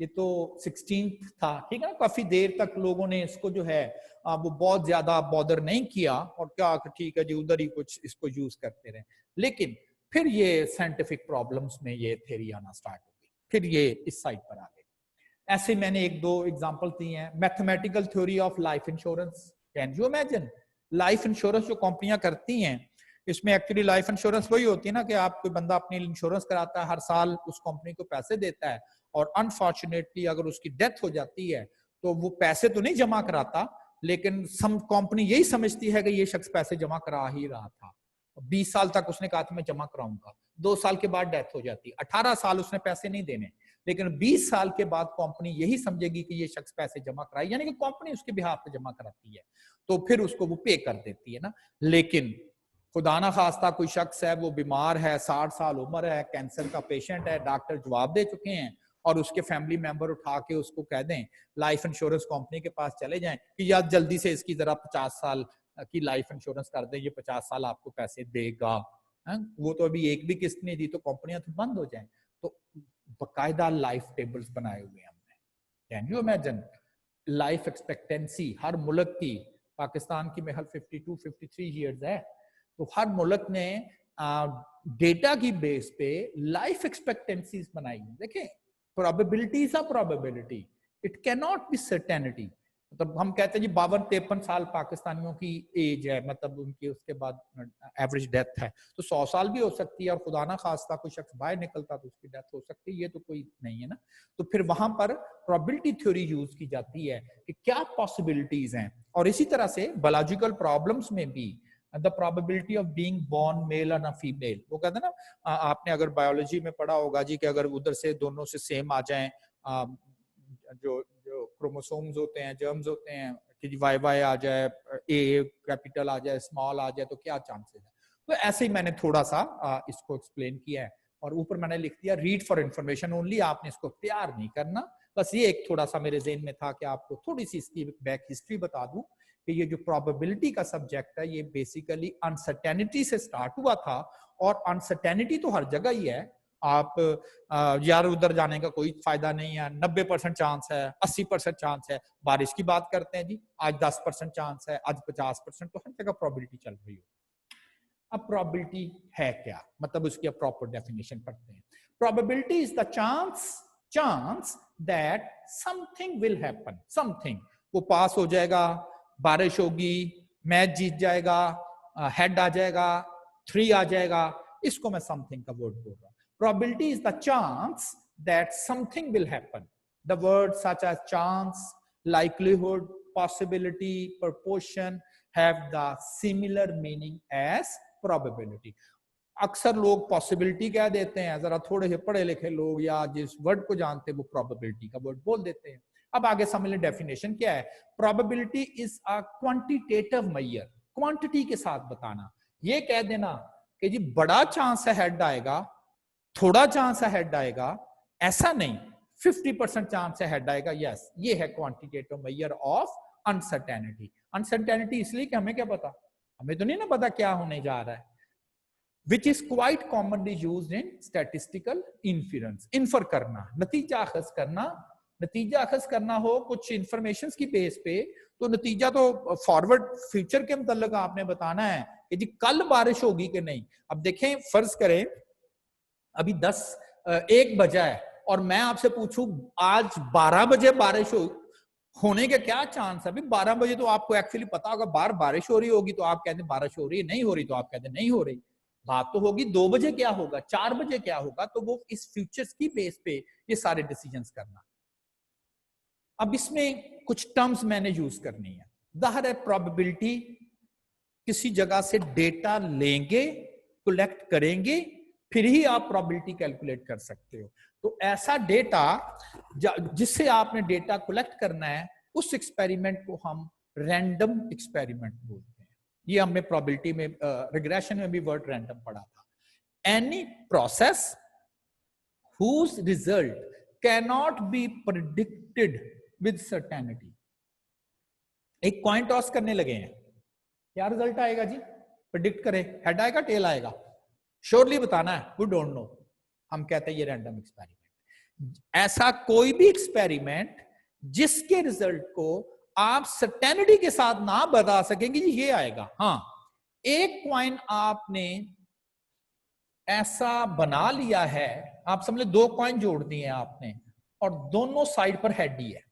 ये तो 16th था, ठीक है ना, काफी देर तक लोगों ने इसको जो है वो बहुत ज्यादा बॉदर नहीं किया, और क्या ठीक है जी उधर ही कुछ इसको यूज करते रहे। लेकिन फिर ये साइंटिफिक प्रॉब्लम्स में ये थ्योरी आना स्टार्ट हो गई, फिर ये इस साइड पर आ गई। ऐसे मैंने एक दो एग्जांपल दी हैं। Mathematical theory of life insurance, can you imagine? Life insurance जो कंपनियां करती हैं, इसमें एक्चुअली लाइफ इंश्योरेंस वही होती है ना कि आप, कोई बंदा अपनी इंश्योरेंस कराता है, हर साल उस कंपनी को पैसे देता है, और अनफॉर्चुनेटली अगर उसकी डेथ हो जाती है तो वो पैसे तो नहीं जमा कराता, लेकिन सम कंपनी यही समझती है कि ये शख्स पैसे जमा करा ही रहा था। 20 साल तक उसने कहा था मैं जमा कराऊंगा, 2 साल के बाद डेथ हो जाती, 18 साल उसने पैसे नहीं देने, लेकिन 20 साल के बाद कंपनी यही समझेगी कि ये शख्स पैसे जमा कराए, यानी कि कंपनी उसके बिहाफ पे जमा कराती है, तो फिर उसको वो पे कर देती है ना। लेकिन खुदा ना खास्ता कोई शख्स है, वो बीमार है, 60 साल उम्र है, कैंसर का पेशेंट है, डॉक्टर जवाब दे चुके हैं, और उसके फैमिली मेंबर उठा के उसको कह दें, लाइफ इंश्योरेंस कंपनी के पास चले जाएं कि यार जल्दी से इसकी जरा 50 साल की लाइफ इंश्योरेंस कर दें, ये 50 साल आपको पैसे देगा। वो तो अभी एक भी किस्त नहीं दी, तो कंपनियां तो बंद हो जाएं। तो बकायदा लाइफ टेबल्स बनाए हुए हैं हमने। Can you imagine? Life expectancy हर मुल्क की, पाकिस्तान की महल 52-53 ईयर्स है, तो हर मुल्क ने डेटा की बेस पे लाइफ एक्सपेक्टेंसीज बनाई है। देखें, probability is a probability, it can not be certainty. मतलब हम कहते हैं जी 52-53 साल पाकिस्तानियों की एज है, मतलब उनकी उसके बाद एवरेज डेथ है, तो 100 साल भी हो सकती है, और खुदा ना खास्ता कोई शख्स बाहर निकलता तो उसकी डेथ हो सकती है, ये तो कोई नहीं है ना। तो फिर वहां पर प्रोबेबिलिटी थ्योरी यूज की जाती है कि क्या पॉसिबिलिटीज हैं। और इसी तरह से बायोलॉजिकल प्रॉब्लम्स में भी the probability of being born male और फीमेल, वो कहते हैं ना, आपने अगर बायोलॉजी में पढ़ा होगा जी कि अगर उधर से दोनों से सेम आ जाएं, जो जो क्रोमोसोम्स होते हैं, जर्म्स होते हैं, कि वाई वाई आ जाए, ए कैपिटल आ जाए, स्मॉल आ जाए, तो क्या चांसेस है। तो ऐसे ही मैंने थोड़ा सा इसको एक्सप्लेन किया है, और ऊपर मैंने लिख दिया रीड फॉर इन्फॉर्मेशन ओनली, आपने इसको तैयार नहीं करना। बस ये एक थोड़ा सा मेरे जेहन में था कि आपको थोड़ी सी इसकी बैक हिस्ट्री बता दूं कि ये जो प्रोबेबिलिटी का सब्जेक्ट है, ये बेसिकली अनसर्टेनिटी से स्टार्ट हुआ था, और अनसर्टेनिटी तो हर जगह ही है। आप यार उधर जाने का कोई फायदा नहीं है, 90% चांस है, 80% चांस है। बारिश की बात करते हैं जी, आज 10% चांस है, आज 50%, तो हर जगह प्रोबेबिलिटी चल रही हो। अब प्रोबेबिलिटी है क्या, मतलब उसकी अब प्रॉपर डेफिनेशन पढ़ते हैं। Probability is the chance that something will happen, something, वो पास हो जाएगा, बारिश होगी, मैच जीत जाएगा, हेड आ जाएगा, 3 आ जाएगा, इसको मैं समथिंग का वर्ड बोल रहा हूं। Probability is the chance that something will happen. The words such as chance, likelihood, possibility, proportion have the similar meaning as probability. अक्सर लोग पॉसिबिलिटी कह देते हैं, जरा थोड़े से पढ़े लिखे लोग या जिस वर्ड को जानते हैं वो प्रोबेबिलिटी का वर्ड बोल देते हैं। अब आगे समझ लें डेफिनेशन क्या है। Probability is a quantitative measure, quantity के साथ बताना। ये कह देना कि जी बड़ा चांस है हेड आएगा, थोड़ा चांस है हेड आएगा, ऐसा नहीं, 50% चांस है हेड आएगा, यस, ये है quantitative measure of uncertainty. Uncertainty इसलिए कि हमें क्या पता, हमें तो नहीं ना पता क्या होने जा रहा है। which is quite commonly used in statistical inference, infer करना, नतीजा अखज़ करना हो कुछ इंफॉर्मेशन की बेस पे, तो नतीजा तो फॉरवर्ड फ्यूचर के मतलब आपने बताना है कि जी कल बारिश होगी कि नहीं। अब देखें, फर्ज करें अभी 1 बजा है, और मैं आपसे पूछूं आज 12 बजे बारिश होने के क्या चांस है? अभी 12 बजे तो आपको एक्चुअली पता होगा बाहर बारिश हो रही होगी, तो आप कहते हैं बारिश हो रही है, नहीं हो रही तो आप कहते हैं नहीं हो रही। बात तो होगी 2 बजे क्या होगा, 4 बजे क्या होगा, तो वो इस फ्यूचर्स की बेस पे ये सारे डिसीजंस करना। अब इसमें कुछ टर्म्स मैंने यूज करनी है। ज़ाहिर है प्रोबेबिलिटी, किसी जगह से डेटा लेंगे, कलेक्ट करेंगे, फिर ही आप प्रोबेबिलिटी कैलकुलेट कर सकते हो। तो ऐसा डेटा जिससे आपने डेटा कलेक्ट करना है, उस एक्सपेरिमेंट को हम रैंडम एक्सपेरिमेंट बोलते हैं। ये हमने प्रोबेबिलिटी में रिग्रेशन में भी वर्ड रैंडम पढ़ा था। Any process whose result cannot be predicted with certainty। एक कॉइन टॉस करने लगे हैं, क्या रिजल्ट आएगा जी? प्रिडिक्ट करें, हेड आएगा टेल आएगा, श्योरली बताना है, वी डोंट नो। हम कहते हैं ये रैंडम एक्सपेरिमेंट। ऐसा कोई भी एक्सपेरिमेंट जिसके रिजल्ट को आप सर्टेनिटी के साथ ना बता सकेंगे ये आएगा। हाँ, एक कॉइन आपने ऐसा बना लिया है, आप समझ लो 2 कॉइन जोड़ दिए आपने और दोनों साइड पर हेड ही है।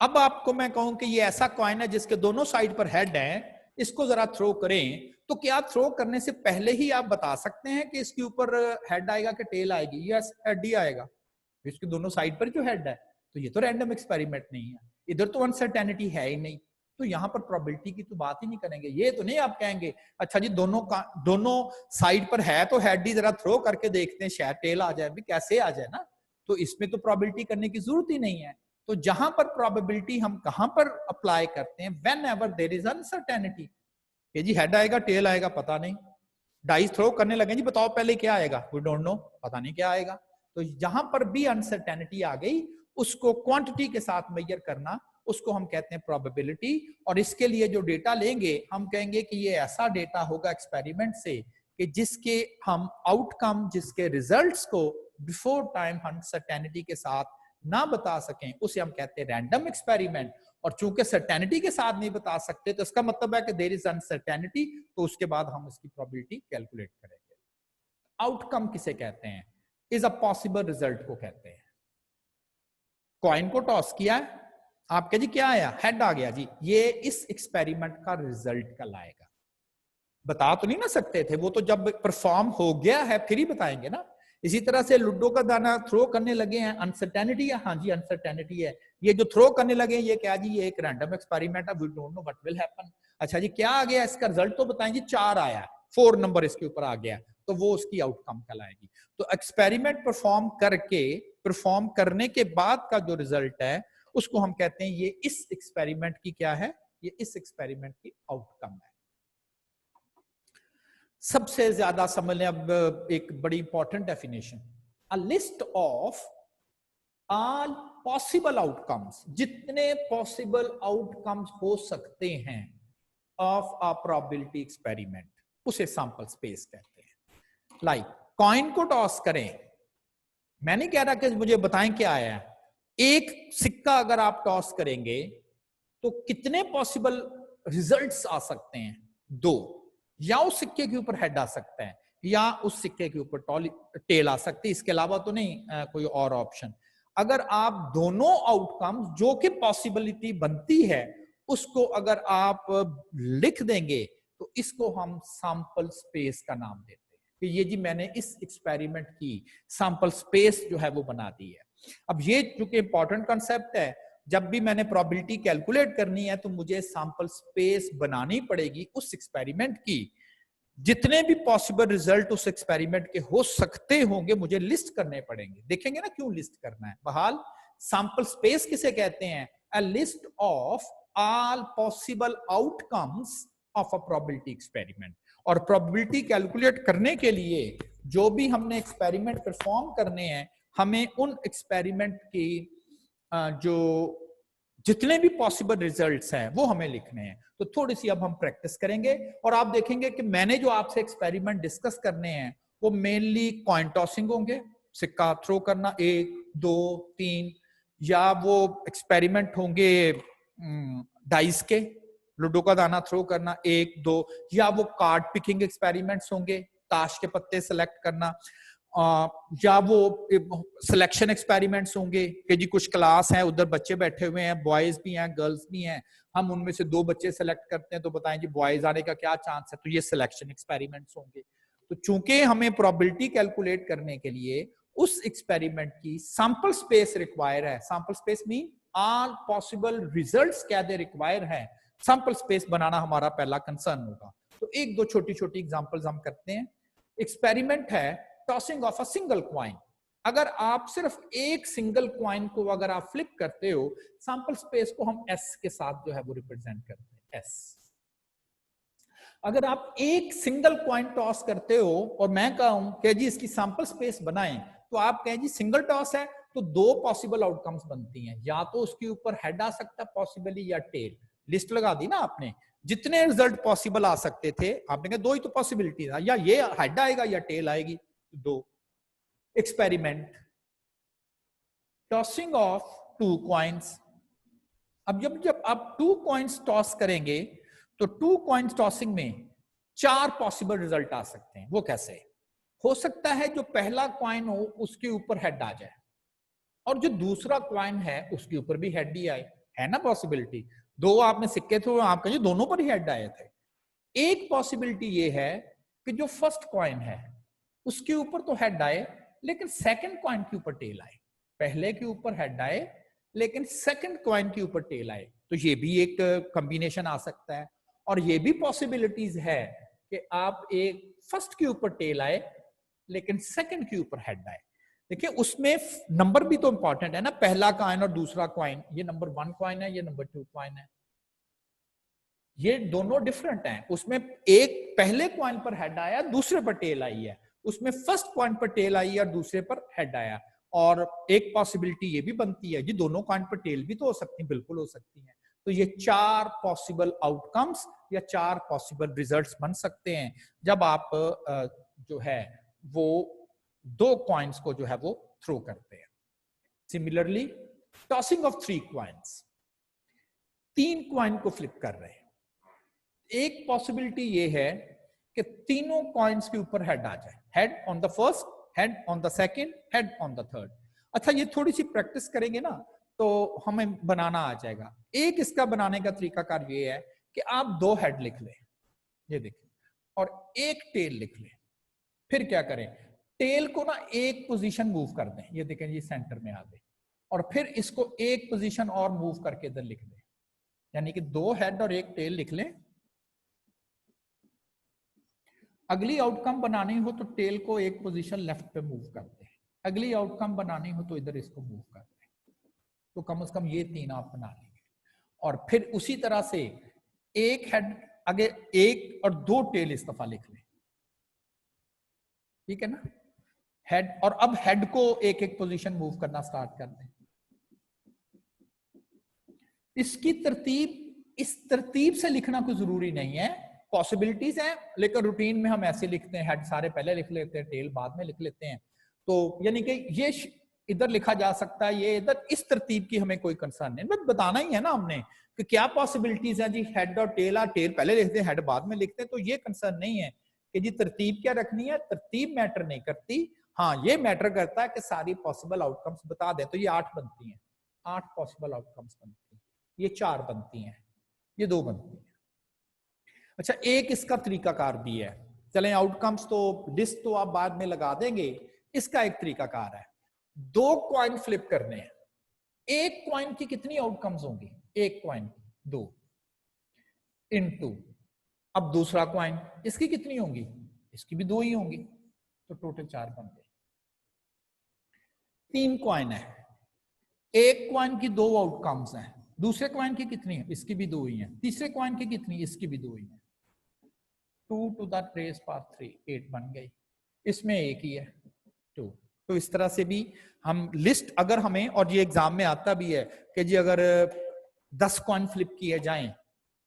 अब आपको मैं कहूं कि ये ऐसा कॉइन है जिसके दोनों साइड पर हेड है, इसको जरा थ्रो करें, तो क्या थ्रो करने से पहले ही आप बता सकते हैं कि इसके ऊपर हेड आएगा कि टेल आएगी? यस, हेड ही आएगा, इसके दोनों साइड पर जो हेड है। तो ये तो रैंडम एक्सपेरिमेंट नहीं है, इधर तो अनसर्टेनिटी है ही नहीं, तो यहां पर प्रोबेबिलिटी की तो बात ही नहीं करेंगे। ये तो नहीं आप कहेंगे अच्छा जी दोनों साइड पर है तो हेड ही जरा थ्रो करके देखते हैं शायद टेल आ जाए, भी कैसे आ जाए ना, तो इसमें तो प्रोबेबिलिटी करने की जरूरत ही नहीं है। तो जहां पर प्रोबेबिलिटी हम कहां पर अप्लाई करते हैं? Whenever there is uncertainty, ये जी हेड आएगा टेल आएगा पता नहीं, डाइस थ्रो करने लगे जी बताओ पहले क्या आएगा, वी डोंट नो, पता नहीं क्या आएगा। तो जहां पर भी अनसर्टेनिटी आ गई उसको क्वांटिटी के साथ मेजर करना, उसको हम कहते हैं प्रोबेबिलिटी। और इसके लिए जो डेटा लेंगे हम कहेंगे कि ये ऐसा डेटा होगा एक्सपेरिमेंट से कि जिसके हम आउटकम, जिसके रिजल्ट्स को बिफोर टाइम अनसर्टेनिटी के साथ ना बता सकें, उसे हम कहते हैं रैंडम एक्सपेरिमेंट। और चूंकि सर्टेनिटी के साथ नहीं बता सकते तो इसका मतलब है कि देयर इज अनसर्टेनिटी, तो उसके बाद हम उसकी प्रोबेबिलिटी कैलकुलेट करेंगे। आउटकम किसे कहते हैं? इज अ पॉसिबल रिजल्ट को कहते हैं। कॉइन को टॉस किया है, आपके जी क्या आया? हेड आ गया जी, ये इस एक्सपेरिमेंट का रिजल्ट कल आएगा। बता तो नहीं ना सकते थे, वो तो जब परफॉर्म हो गया है फिर ही बताएंगे ना। इसी तरह से लूडो का दाना थ्रो करने लगे हैं, अनसर्टेनिटी है, हाँ जी अनसर्टेनिटी है, ये जो थ्रो करने लगे हैं ये क्या जी? ये एक रैंडम एक्सपेरिमेंट है, we don't know what will happen. अच्छा जी क्या आ गया इसका रिजल्ट तो बताएं जी, 4 आया, 4 नंबर इसके ऊपर आ गया, तो वो उसकी आउटकम कहलाएगी। तो एक्सपेरिमेंट परफॉर्म करने के बाद का जो रिजल्ट है उसको हम कहते हैं ये इस एक्सपेरिमेंट की क्या है? ये इस एक्सपेरिमेंट की आउटकम है। सबसे ज्यादा समझ लें अब एक बड़ी important definition, a list of all possible outcomes, जितने पॉसिबल आउटकम्स हो सकते हैं ऑफ अ प्रोबेबिलिटी एक्सपेरिमेंट, उसे सैंपल स्पेस कहते हैं। लाइक कॉइन को टॉस करें, मैं नहीं कह रहा कि मुझे बताएं क्या आया है, एक सिक्का अगर आप टॉस करेंगे तो कितने पॉसिबल रिजल्ट्स आ सकते हैं? 2, या उस सिक्के के ऊपर हेड आ सकता है या उस सिक्के के ऊपर टेल आ सकती है, इसके अलावा तो नहीं कोई और ऑप्शन। अगर आप दोनों आउटकम जो कि पॉसिबिलिटी बनती है उसको अगर आप लिख देंगे तो इसको हम सैंपल स्पेस का नाम देते हैं कि ये जी मैंने इस एक्सपेरिमेंट की सैंपल स्पेस जो है वो बना दी है। अब ये चूंकि इंपॉर्टेंट कंसेप्ट है, जब भी मैंने प्रोबेबिलिटी कैलकुलेट करनी है तो मुझे सैंपल स्पेस बनानी पड़ेगी उस एक्सपेरिमेंट की, जितने भी पॉसिबल रिजल्ट उस एक्सपेरिमेंट के हो सकते होंगे मुझे लिस्ट करने पड़ेंगे। देखेंगे ना क्यों लिस्ट करना है। बहरहाल सैंपल स्पेस किसे कहते हैं? A list of all possible outcomes of a probability experiment. और प्रोबेबिलिटी कैलकुलेट करने के लिए जो भी हमने एक्सपेरिमेंट परफॉर्म करने हैं, हमें उन एक्सपेरिमेंट की जो जितने भी पॉसिबल रिजल्ट्स हैं वो हमें लिखने हैं। तो थोड़ी सी अब हम प्रैक्टिस करेंगे और आप देखेंगे कि मैंने जो आपसे एक्सपेरिमेंट डिस्कस करने हैं वो मेनली कॉइन टॉसिंग होंगे, सिक्का थ्रो करना 1 2 3, या वो एक्सपेरिमेंट होंगे डाइस के, लूडो का दाना थ्रो करना 1 2, या वो कार्ड पिकिंग एक्सपेरिमेंट्स होंगे, ताश के पत्ते सेलेक्ट करना, या वो सिलेक्शन एक्सपेरिमेंट्स होंगे कि जी कुछ क्लास है, उधर बच्चे बैठे हुए हैं, बॉयज भी हैं, गर्ल्स भी हैं, हम उनमें से 2 बच्चे सेलेक्ट करते हैं, तो बताएं जी बॉयज आने का क्या चांस है, तो ये सिलेक्शन एक्सपेरिमेंट्स होंगे। तो चूंकि हमें प्रोबेबिलिटी कैलकुलेट करने के लिए उस एक्सपेरिमेंट की सैंपल स्पेस रिक्वायर है, sample space mean all possible results क्या दे रिक्वायर है, सैंपल स्पेस बनाना हमारा पहला कंसर्न होगा। तो एक दो छोटी छोटी एग्जांपल्स हम करते हैं। एक्सपेरिमेंट है tossing of a single coin. अगर आप सिर्फ एक सिंगल क्वाइन को अगर आप फ्लिप करते हो, सैंपल स्पेस को हम एस के साथ जो है वो रिप्रेजेंट करते हैं, एस। अगर आप एक सिंगल क्वाइन टॉस करते हो और मैं कहूं कि जी इसकी सैंपल स्पेस बनाएं, तो आप कहें जी सिंगल टॉस है तो 2 पॉसिबल आउटकम्स बनती हैं, या तो उसके ऊपर हेड आ सकता है पॉसिबली, या टेल। लिस्ट लगा दी ना आपने, जितने रिजल्ट पॉसिबल आ सकते थे आपने कहा 2 ही तो पॉसिबिलिटी था, या ये हेड आएगा या टेल आएगी, 2। Experiment tossing of 2 coins. अब जब आप 2 कॉइन्स टॉस करेंगे तो 2 कॉइन्स टॉसिंग में 4 पॉसिबल रिजल्ट आ सकते हैं। वो कैसे हो सकता है? जो पहला कॉइन हो उसके ऊपर हेड आ जाए, और जो दूसरा कॉइन है उसके ऊपर भी हेड ही आए, है ना पॉसिबिलिटी। 2 आपने सिक्के थे, आप कहिए दोनों पर ही हेड आए थे। एक पॉसिबिलिटी ये है कि जो फर्स्ट कॉइन है उसके ऊपर तो हेड आए, लेकिन सेकंड कॉइन के ऊपर टेल आए। पहले के ऊपर हेड आए लेकिन सेकंड कॉइन के ऊपर टेल आए, तो ये भी एक कॉम्बिनेशन आ सकता है। और ये भी पॉसिबिलिटीज है कि आप एक फर्स्ट के ऊपर टेल आए लेकिन सेकंड के ऊपर हेड आए। देखिए उसमें नंबर भी तो इंपॉर्टेंट है ना, पहला कॉइन और दूसरा कॉइन, ये नंबर 1 कॉइन है, ये नंबर 2 कॉइन है, ये दोनों डिफरेंट हैं। उसमें एक पहले कॉइन पर हेड आया, दूसरे पर टेल आई है, उसमें फर्स्ट कॉइन पर टेल आई और दूसरे पर हेड आया। और एक पॉसिबिलिटी ये भी बनती है जी दोनों कॉइन पर टेल भी तो हो सकती है, बिल्कुल हो सकती है। तो ये 4 पॉसिबल आउटकम्स या 4 पॉसिबल रिजल्ट्स बन सकते हैं जब आप जो है वो 2 कॉइन्स को जो है वो थ्रो करते हैं। Similarly tossing of 3 coins, 3 coin को फ्लिप कर रहे हैं। एक पॉसिबिलिटी ये है कि तीनों कॉइन्स के ऊपर हेड आ जाए, head on the first, head on the second, head on the third. अच्छा ये थोड़ी सी प्रैक्टिस करेंगे ना तो हमें बनाना आ जाएगा। एक इसका बनाने का तरीकाकार ये है कि आप 2 हेड लिख लें, ये देखिए, और एक टेल लिख लें। फिर क्या करें, टेल को ना एक पोजीशन मूव कर दें, ये देखें ये सेंटर में आ गए, और फिर इसको एक पोजीशन और मूव करके इधर लिख दें, यानी कि 2 हेड और एक टेल लिख लें। अगली आउटकम बनानी हो तो टेल को एक पोजीशन लेफ्ट पे मूव करते हैं, अगली आउटकम बनानी हो तो इधर इसको मूव करते हैं। तो कम से कम ये 3 आप बना लेंगे। और फिर उसी तरह से एक हेड आगे, एक और 2 टेल इस दफा लिख लें, ठीक है ना, हेड। और अब हेड को एक एक पोजीशन मूव करना स्टार्ट कर दें। इसकी तरतीब इस तरतीब से लिखना कोई जरूरी नहीं है, पॉसिबिलिटीज हैं, लेकिन रूटीन में हम ऐसे लिखते हैं, हेड सारे पहले लिख लेते हैं, टेल बाद में लिख लेते हैं। तो यानी कि ये इधर लिखा जा सकता है, ये इधर, इस तरतीब की हमें कोई कंसर्न नहीं, बस बताना ही है ना हमने कि क्या पॉसिबिलिटीज हैं जी, हेड और टेल, टेल पहले लिखते हैं, हेड बाद में लिखते हैं। तो ये कंसर्न नहीं है कि जी तरतीब क्या रखनी है, तरतीब मैटर नहीं करती। हाँ ये मैटर करता है कि सारी पॉसिबल आउटकम्स बता दें। तो ये 8 बनती हैं, 8 पॉसिबल आउटकम्स बनती हैं, ये 4 बनती हैं, ये 2 बनती हैं। अच्छा एक इसका तरीकाकार भी है, चलें आउटकम्स तो लिस्ट तो आप बाद में लगा देंगे, इसका एक तरीकाकार है। 2 कॉइन फ्लिप करने हैं, एक कॉइन की कितनी आउटकम्स होंगी, एक कॉइन की 2 इनटू, अब दूसरा कॉइन इसकी कितनी होंगी, इसकी भी 2 ही होंगी, तो टोटल 4 बन गए। 3 कॉइन है, एक कॉइन की 2 आउटकम्स हैं, दूसरे कॉइन की कितनी है, इसकी भी 2 ही है, तीसरे कॉइन की कितनी, इसकी भी 2 ही है। 2 to the raised power 3, 8 बन गई, इसमें एक ही है 2। तो इस तरह से भी हम लिस्ट, अगर हमें, और ये एग्जाम में आता भी है कि जी अगर 10 कॉइन फ्लिप किए जाएं,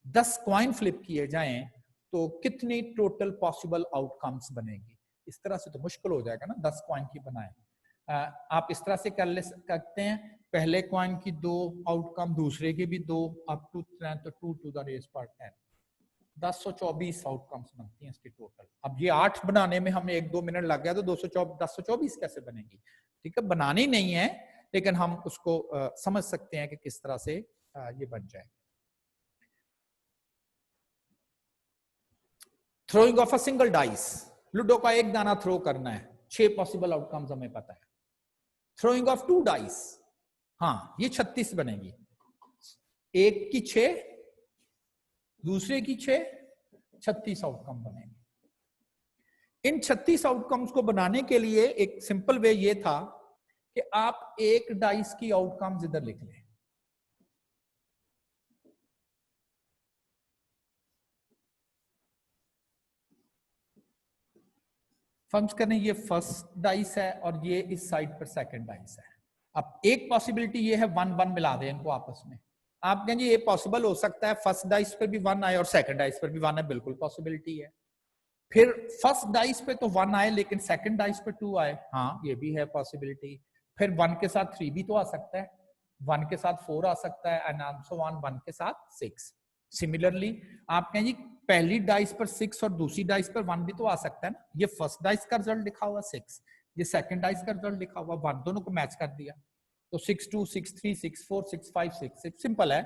10 कॉइन फ्लिप किए जाएं तो कितनी टोटल पॉसिबल आउटकम्स बनेगी। इस तरह से तो मुश्किल हो जाएगा ना 10 कॉइन की बनाएं। आप इस तरह से कर सकते हैं, पहले कॉइन की 2 आउटकम, दूसरे के भी 2, अप टू 10, तो 2 to the raised power 10। 1024 outcomes बनती हैं इसकी टोटल। अब ये 8 बनाने में हमें 1-2 मिनट लग गया तो 1024 कैसे बनेगी? ठीक है, बनानी नहीं है, लेकिन हम उसको समझ सकते हैं कि किस तरह से ये बन जाए। Throwing of a single dice, ludo का एक दाना थ्रो करना है, 6 पॉसिबल आउटकम्स हमें पता है। थ्रोइंग ऑफ 2 डाइस, हाँ ये 36 बनेगी, एक की 6, दूसरे की 6, 36 आउटकम बनेंगे। इन 36 आउटकम्स को बनाने के लिए एक सिंपल वे ये था कि आप एक डाइस की आउटकम्स इधर लिख लें। फर्ज करें ये फर्स्ट डाइस है और ये इस साइड पर सेकंड डाइस है। अब एक पॉसिबिलिटी ये है 1-1 मिला दें इनको आपस में। आप कहेंगे ये पॉसिबल हो सकता है, फर्स्ट डाइस पर भी 1 आए और सेकंड डाइस पर भी 1 है, बिल्कुल पॉसिबिलिटी है। फिर फर्स्ट डाइस पे तो 1 आए लेकिन सेकंड डाइस पे 2 आए, हाँ ये भी है पॉसिबिलिटी। फिर 1 के साथ 3 भी तो आ सकता है, 1 के साथ 4 आ सकता है, एंड सो ऑन, 1 के साथ 6। सिमिलरली आप कहें जी पहली डाइस पर 6 और दूसरी डाइस पर 1 भी तो आ सकता है ना। ये फर्स्ट डाइस का रिजल्ट लिखा हुआ 6, ये सेकंड डाइस का रिजल्ट लिखा हुआ 1, दोनों को मैच कर दिया तो 6-2, 6-3, 6-4, 6-5, 6-6। सिंपल है,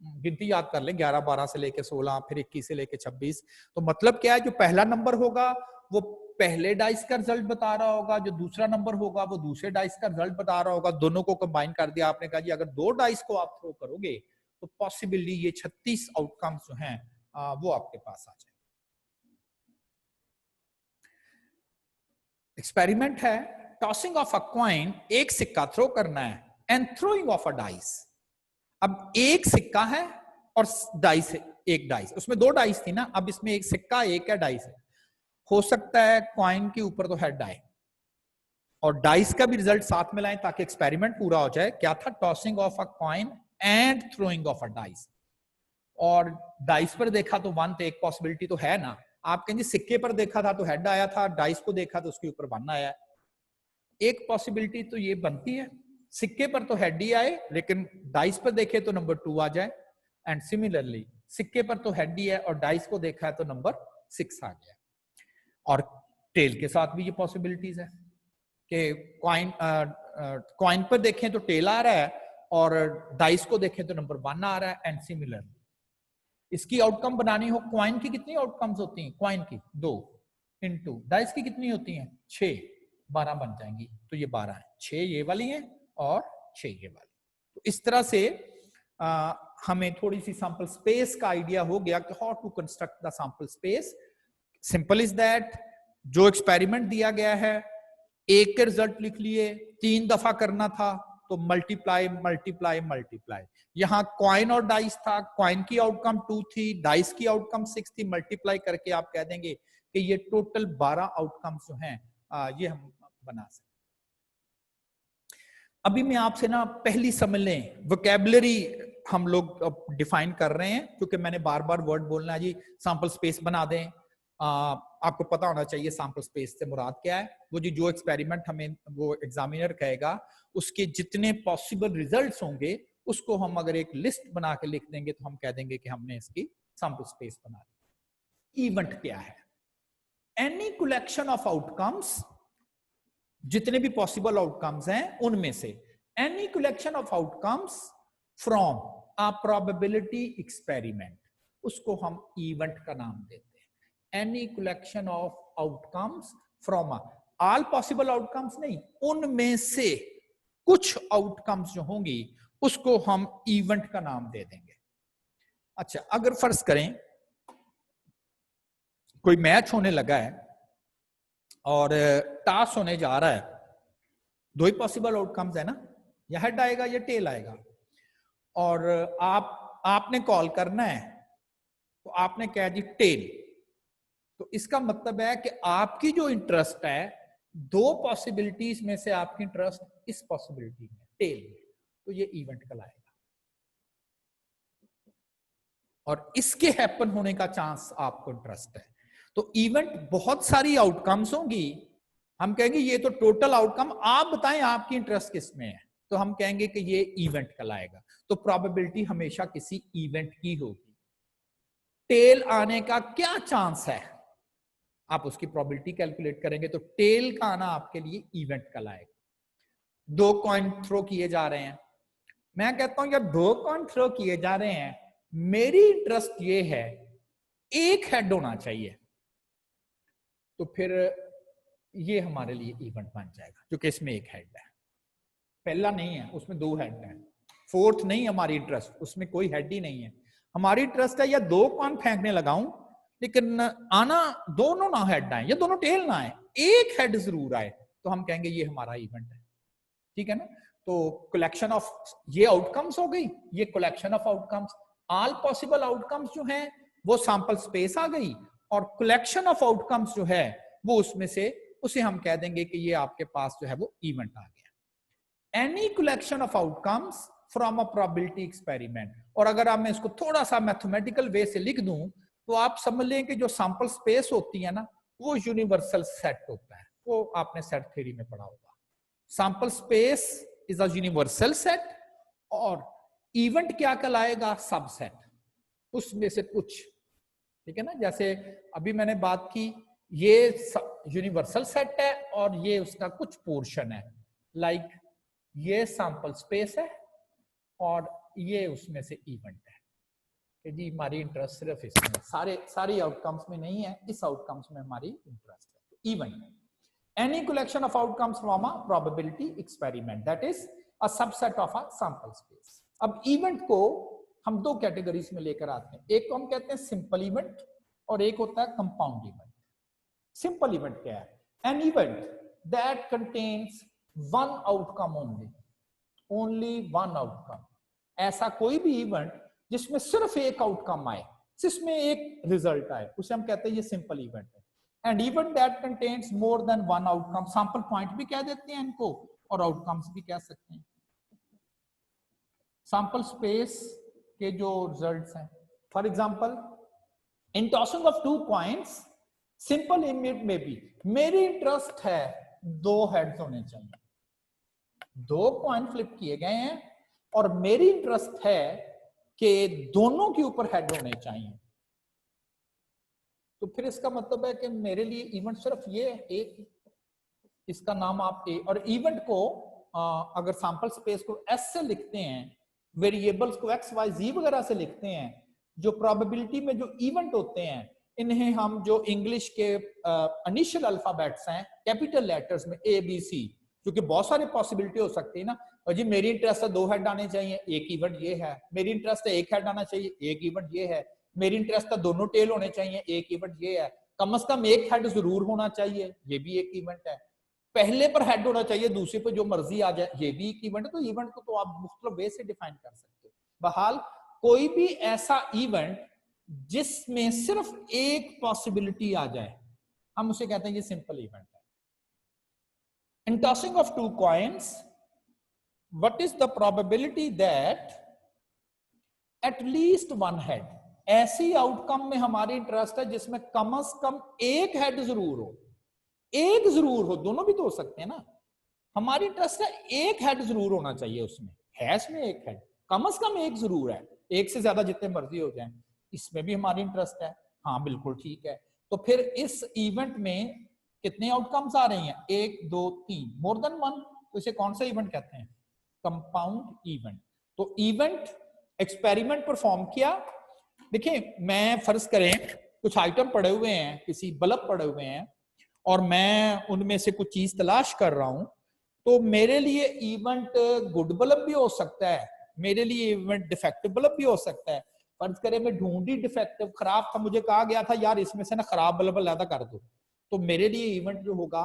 गिनती याद कर ले, 11-12 से लेके 16, फिर 21 से लेके 26। तो मतलब क्या है, जो पहला नंबर होगा वो पहले डाइस का रिजल्ट बता रहा होगा, जो दूसरा नंबर होगा वो दूसरे डाइस का रिजल्ट बता रहा होगा, दोनों को कंबाइन कर दिया। आपने कहा जी अगर 2 डाइस को आप थ्रो करोगे तो पॉसिबली ये 36 आउटकम्स जो हैं वो आपके पास आ जाए। एक्सपेरिमेंट है, टॉसिंग ऑफ अ कॉइन, एक सिक्का थ्रो करना है, and throwing of a dice. अब एक सिक्का है और डाइस है, एक डाइस, उसमें 2 डाइस थी ना, अब इसमें एक सिक्का एक है, डाइस है। हो सकता है कॉइन के ऊपर तो हेड आए और डाइस का भी रिजल्ट साथ में लाएं ताकि एक्सपेरिमेंट पूरा हो जाए। क्या था? Tossing of a coin and throwing of a dice. और डाइस पर देखा तो 1, तो एक पॉसिबिलिटी तो है ना। आप कहेंगे सिक्के पर देखा था तो हेड आया था, डाइस को देखा तो उसके ऊपर 1 आया। एक पॉसिबिलिटी तो ये बनती है, सिक्के पर तो हेड ही आए लेकिन डाइस पर देखे तो नंबर 2 आ जाए, एंड सिमिलरली सिक्के पर तो हेड ही है और डाइस को देखा है तो नंबर 6 आ गया। और टेल के साथ भी ये पॉसिबिलिटीज है कि कॉइन पर देखें तो टेल आ रहा है और डाइस को देखें तो नंबर 1 आ रहा है, एंड सिमिलरली इसकी आउटकम बनानी हो, कॉइन की कितनी आउटकम्स होती हैं? कॉइन की 2 इनटू डाइस की कितनी होती हैं? 6, 12 बन जाएंगी। तो ये 12 है, 6 ये वाली है और 6 ये वाली। तो इस तरह से हमें थोड़ी सी सैंपल स्पेस का आइडिया हो गया कि how to construct the sample space. Simple is that, जो एक्सपेरिमेंट दिया गया है एक के रिजल्ट लिख लिए, 3 दफा करना था तो मल्टीप्लाई मल्टीप्लाई मल्टीप्लाई। यहां कॉइन और डाइस था, कॉइन की आउटकम 2 थी, डाइस की आउटकम 6 थी, मल्टीप्लाई करके आप कह देंगे कि ये टोटल 12 आउटकम्स जो हैं ये हम बना सकते। अभी मैं आपसे ना पहली समझ लें, वोकैबुलरी हम लोग डिफाइन कर रहे हैं क्योंकि मैंने बार बार वर्ड बोलना है जी, सैंपल स्पेस बना दें। आपको पता होना चाहिए सैंपल स्पेस से मुराद क्या है। वो जी जो एक्सपेरिमेंट हमें वो एग्जामिनर कहेगा उसके जितने पॉसिबल रिजल्ट्स होंगे उसको हम अगर एक लिस्ट बना के लिख देंगे तो हम कह देंगे कि हमने इसकी सैंपल स्पेस बना दी। इवेंट क्या है? एनी कलेक्शन ऑफ आउटकम्स, जितने भी पॉसिबल आउटकम्स हैं उनमें से any collection of outcomes from a probability experiment, उसको हम इवेंट का नाम देते हैं। Any collection of outcomes from all possible outcomes नहीं, उनमें से कुछ आउटकम्स जो होंगी उसको हम इवेंट का नाम दे देंगे। अच्छा, अगर फर्ज करें कोई मैच होने लगा है और टॉस होने जा रहा है, 2 ही पॉसिबल आउटकम्स है ना, या हेड आएगा या टेल आएगा। और आपने कॉल करना है तो आपने कहा जी टेल, तो इसका मतलब है कि आपकी जो इंटरेस्ट है 2 पॉसिबिलिटीज में से आपकी इंटरेस्ट इस पॉसिबिलिटी में टेल में, तो ये इवेंट कहलाएगा। और इसके हैपन होने का चांस आपको इंटरेस्ट है। तो इवेंट बहुत सारी आउटकम्स होंगी, हम कहेंगे ये तो टोटल आउटकम, आप बताएं आपकी इंटरेस्ट किस में है, तो हम कहेंगे कि ये इवेंट कहलाएगा। तो प्रोबेबिलिटी हमेशा किसी इवेंट की होगी। टेल आने का क्या चांस है, आप उसकी प्रोबेबिलिटी कैलकुलेट करेंगे तो टेल का आना आपके लिए इवेंट कहलाएगा। 2 कॉइन थ्रो किए जा रहे हैं, मैं कहता हूं जब 2 कॉइन थ्रो किए जा रहे हैं, मेरी इंटरेस्ट ये है एक हेड होना चाहिए, तो फिर ये हमारे लिए इवेंट बन जाएगा, जो कि इसमें एक हेड है, पहला नहीं है, उसमें 2 हेड है, फोर्थ नहीं हमारी इंटरेस्ट, उसमें कोई हेड ही नहीं है। हमारी इंटरेस्ट है या 2 कॉइन फेंकने लगाऊं लेकिन आना दोनों ना हेड आए या दोनों टेल ना आए, एक हेड जरूर आए, तो हम कहेंगे ये हमारा इवेंट है, ठीक है ना। तो कलेक्शन ऑफ ये आउटकम्स हो गई, ये collection of outcomes, all possible outcomes जो हैं वो सैंपल स्पेस आ गई, और कलेक्शन ऑफ आउटकम्स जो है वो उसमें से उसे हम कह देंगे कि ये आपके पास जो है वो इवेंट आ गया। Any collection of outcomes from a probability experiment, और अगर आप मैं इसको थोड़ा सा मैथमेटिकल वे से लिख दूं तो आप समझ लें कि जो सैंपल स्पेस होती है ना वो यूनिवर्सल सेट होता है, वो आपने सेट थ्योरी में पढ़ा होगा। Sample space is a universal set, और इवेंट क्या कहलाएगा, सबसेट, उसमें से कुछ, ठीक है ना। जैसे अभी मैंने बात की, ये यूनिवर्सल सेट है और ये उसका कुछ पोर्शन है, लाइक ये सैंपल स्पेस है और ये उसमें से इवेंट है कि जी हमारी इंटरेस्ट सिर्फ इसमें, सारी आउटकम्स में नहीं है, इस आउटकम्स में हमारी इंटरेस्ट है, event. Any collection of outcomes from a probability experiment, that is a subset of a sample space. अब इवेंट को हम 2 कैटेगरीज में लेकर आते हैं, एक को हम कहते हैं सिंपल इवेंट और एक होता है कंपाउंड इवेंट। सिंपल इवेंट क्या है, an event that contains one outcome only one outcome, ऐसा कोई भी इवेंट जिसमें सिर्फ एक आउटकम आए, जिसमें एक रिजल्ट आए, उसे हम कहते हैं ये सिंपल इवेंट है। And event that contains more than one outcome, sample point भी कह देते हैं इनको और आउटकम्स भी कह सकते हैं। सैंपल स्पेस के जो रिजल्ट्स हैं, for example in tossing of 2 coins, simple event में भी मेरी इंटरेस्ट है 2 हेड्स होने चाहिए, 2 कॉइन फ्लिप किए गए हैं और मेरी इंटरेस्ट है कि दोनों के ऊपर हेड होने चाहिए, तो फिर इसका मतलब है कि मेरे लिए इवेंट सिर्फ ये एक, इसका नाम आप ए, और इवेंट को अगर सैंपल स्पेस को एस से लिखते हैं, वेरिएबल्स को एक्स वाई जी वगैरह से लिखते हैं, जो प्रोबेबिलिटी में जो इवेंट होते हैं इन्हें हम जो इंग्लिश के इनिशियल अल्फाबेट्स हैं कैपिटल लेटर्स में ए बी सी, क्योंकि बहुत सारी पॉसिबिलिटी हो सकती है ना, और जी मेरी इंटरेस्ट है 2 हेड आने चाहिए, एक इवेंट ये है, मेरी इंटरेस्ट है 1 हेड आना चाहिए, एक इवेंट ये है, मेरी इंटरेस्ट है दोनों टेल होने चाहिए, एक इवेंट ये है, कम से कम एक हेड जरूर होना चाहिए, ये भी एक इवेंट है, पहले पर हेड होना चाहिए, दूसरे पर जो मर्जी आ जाए, ये भी एक इवेंट है। तो इवेंट को तो आप मुख्तलिफ वे से डिफाइन कर सकते हो। बहरहाल कोई भी ऐसा इवेंट जिसमें सिर्फ एक पॉसिबिलिटी आ जाए, हम उसे कहते हैं ये सिंपल इवेंट है। In tossing of 2 coins, what is the probability that at least 1 head, ऐसी आउटकम में हमारी इंटरेस्ट है जिसमें कम से कम एक हेड जरूर हो, एक जरूर हो, दोनों भी तो हो सकते हैं ना, हमारी इंटरेस्ट है एक हेड जरूर होना चाहिए, उसमें है, इसमें एक हेड, कम से कम एक जरूर है, एक से ज्यादा जितने मर्जी हो जाए, इसमें भी हमारी इंटरेस्ट है, हाँ बिल्कुल ठीक है। तो फिर इस इवेंट में कितने आउटकम्स आ रही हैं, 1 2 3, मोर देन 1, तो इसे कौन सा इवेंट कहते हैं, कंपाउंड इवेंट। तो इवेंट एक्सपेरिमेंट परफॉर्म किया, देखिए मैं फर्ज करें कुछ आइटम पड़े हुए हैं, किसी बल्ब पड़े हुए हैं और मैं उनमें से कुछ चीज तलाश कर रहा हूं, तो मेरे लिए इवेंट गुड बल्ब भी हो सकता है, मेरे लिए इवेंट डिफेक्टिव बल्ब भी हो सकता है। फर्ज करें मैं ढूंढी डिफेक्टिव, खराब था, मुझे कहा गया था यार इसमें से ना खराब बल्ब अलग कर दो, तो मेरे लिए इवेंट जो होगा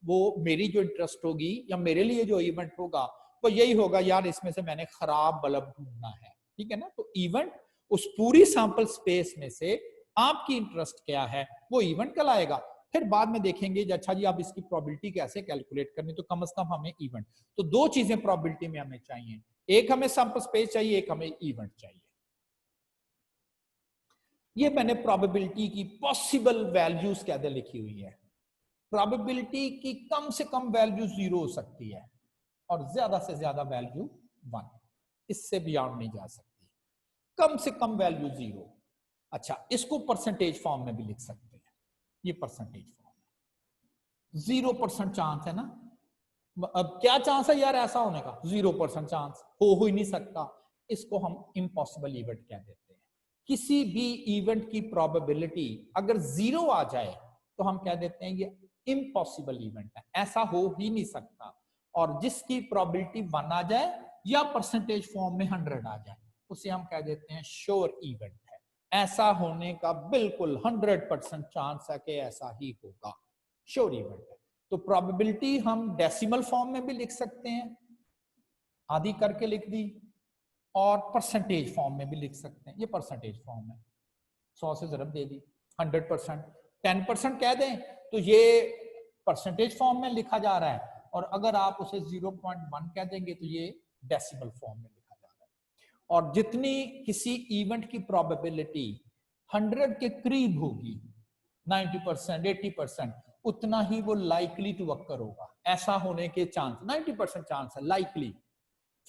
वो मेरी जो इंटरेस्ट होगी या मेरे लिए जो इवेंट होगा वो यही होगा, यार इसमें से मैंने खराब बल्ब ढूंढना है, ठीक है ना। तो इवेंट उस पूरी सैंपल स्पेस में से आपकी इंटरेस्ट क्या है वो इवेंट कहलाएगा। फिर बाद में देखेंगे अच्छा जी आप इसकी प्रोबेबिलिटी कैसे कैलकुलेट करनी, तो कम से कम हमें इवेंट, तो 2 चीजें प्रोबेबिलिटी में हमें चाहिए, एक हमें सैंपल स्पेस चाहिए, एक हमें इवेंट चाहिए। ये मैंने प्रोबेबिलिटी की पॉसिबल वैल्यूज क्या लिखी हुई है, प्रोबेबिलिटी की कम से कम वैल्यू 0 हो सकती है और ज्यादा से ज्यादा वैल्यू 1, इससे बियॉन्ड नहीं जा सकती, कम से कम वैल्यू 0। अच्छा, इसको परसेंटेज फॉर्म में भी लिख सकते हैं, ये परसेंटेज फॉर्म है। 0% चांस है ना, अब क्या चांस है यार ऐसा होने का? 0% चांस, हो ही नहीं सकता। इसको हम इम्पॉसिबल इवेंट कह देते हैं। किसी भी इवेंट की प्रोबेबिलिटी अगर 0 आ जाए तो हम कह देते हैं ये इम्पॉसिबल इवेंट है, ऐसा हो ही नहीं सकता। और जिसकी प्रोबेबिलिटी 1 आ जाए या परसेंटेज फॉर्म में 100 आ जाए, उसे हम कह देते हैं श्योर इवेंट है। ऐसा होने का बिल्कुल 100% चांस है कि ऐसा ही होगा, श्योर इवेंट है। तो प्रोबेबिलिटी हम डेसिमल फॉर्म में भी लिख सकते हैं, आधी करके लिख दी, और परसेंटेज फॉर्म में भी लिख सकते हैं, ये परसेंटेज फॉर्म है। 100 से ज़रब दे दी, 100%। 10% कह दें तो ये परसेंटेज फॉर्म में लिखा जा रहा है, और अगर आप उसे 0.1 कह देंगे तो ये डेसिमल फॉर्म में लिखा जा रहा है। और जितनी किसी इवेंट की प्रोबेबिलिटी 100 के करीब होगी, 90%, 80%, उतना ही वो लाइकली टू अकर होगा। ऐसा होने के चांस 90% चांस है, लाइकली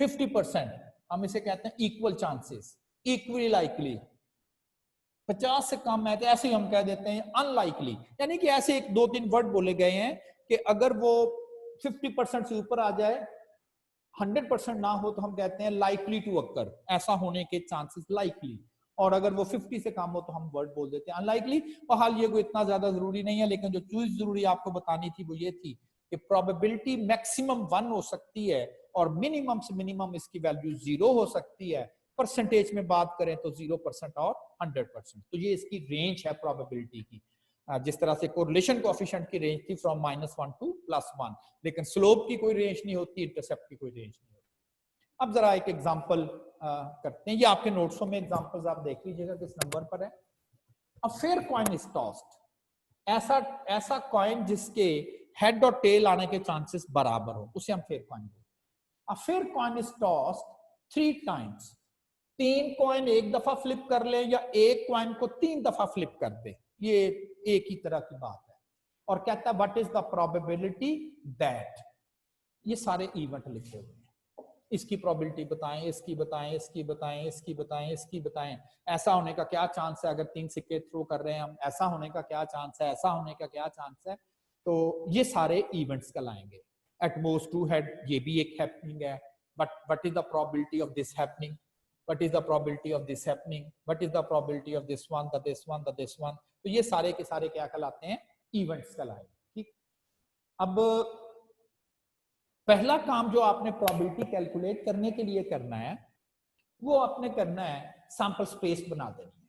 50%, हम इसे कहते हैं इक्वल चांसेस, इक्वली लाइकली। 50 से कम है तो ऐसे ही हम कह देते हैं अनलाइकली। यानी कि ऐसे एक 2-3 वर्ड बोले गए हैं कि अगर वो 50% से ऊपर आ जाए, 100% ना हो, तो हम कहते हैं लाइकली टू अकर, ऐसा होने के चांसेस लाइकली। और अगर वो 50 से कम हो तो हम वर्ड बोल देते हैं अनलाइकली। बहरहाल ये कोई इतना ज्यादा जरूरी नहीं है, लेकिन जो चीज जरूरी आपको बतानी थी वो ये थी कि प्रोबेबिलिटी मैक्सिमम 1 हो सकती है और मिनिमम से मिनिमम इसकी वैल्यू 0 हो सकती है। परसेंटेज में बात करें तो 0% और 100%, तो ये इसकी रेंज है प्रोबेबिलिटी की। जिस तरह से कोरिलेशन कोएफिशिएंट की रेंज थी फ्रॉम -1 टू +1, लेकिन स्लोप की कोई रेंज नहीं होती, इंटरसेप्ट की कोई रेंज नहीं होती। अब जरा एक एग्जांपल करते हैं, ये आपके नोट्सों में एग्जांपल्स आप देख लीजिएगा किस नंबर पर है। A fair coin is tossed, ऐसा कॉइन जिसके हेड और टेल आने के चांसेस बराबर हो, उसे हम फेयर कॉइन बोलते हैं। A fair coin is tossed 3 times, 3 coin एक दफा फ्लिप कर ले या एक कॉइन को 3 दफा फ्लिप कर दे, ये एक ही तरह की बात है। और कहता है what is the probability that, ये सारे इवेंट लिखे हुए हैं, इसकी प्रोबेबिलिटी बताएं, इसकी बताएं, इसकी बताएं, इसकी बताएं, इसकी बताएं। ऐसा होने का क्या चांस है अगर 3 सिक्के थ्रो कर रहे हैं हम, ऐसा होने का क्या चांस है, ऐसा होने का क्या चांस है। तो ये सारे इवेंट्स कहलाएंगे। एट मोस्ट 2 हेड, ये भी एक हैपनिंग है, but what is the probability of this happening, what is the probability of this happening, what is the probability of this one, this one, this one। तो ये सारे के सारे क्या कहलाते हैं? इवेंट्स कहलाएंगे। ठीक, अब पहला काम जो आपने प्रोबेबिलिटी कैलकुलेट करने के लिए करना है, वो आपने करना है सैंपल स्पेस बना देनी है।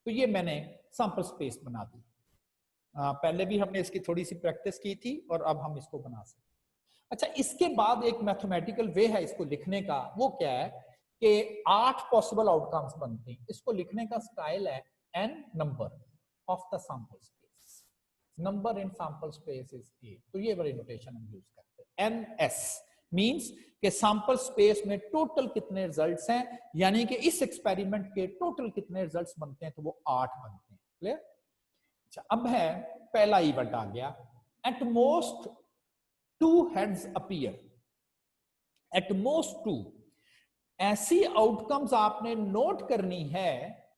तो ये मैंने सैंपल स्पेस बना दी, पहले भी हमने इसकी थोड़ी सी प्रैक्टिस की थी और अब हम इसको बना सकते हैं। अच्छा, इसके बाद एक मैथमेटिकल वे है इसको लिखने का, वो क्या है कि 8 पॉसिबल आउटकम्स बनते हैं। इसको लिखने का स्टाइल है n number of the sample space, number in sample space is 8। तो ये बड़ी नोटेशन हम यूज करते हैं। ns मींस कि सैंपल स्पेस में टोटल कितने रिजल्ट्स हैं, यानी कि इस एक्सपेरिमेंट के टोटल कितने रिजल्ट्स बनते हैं, तो वो 8 बनते हैं। क्लियर? अच्छा, अब है पहला इवेंट आ गया, at most 2 heads appear. At most 2, ऐसी आउटकम्स आपने नोट करनी है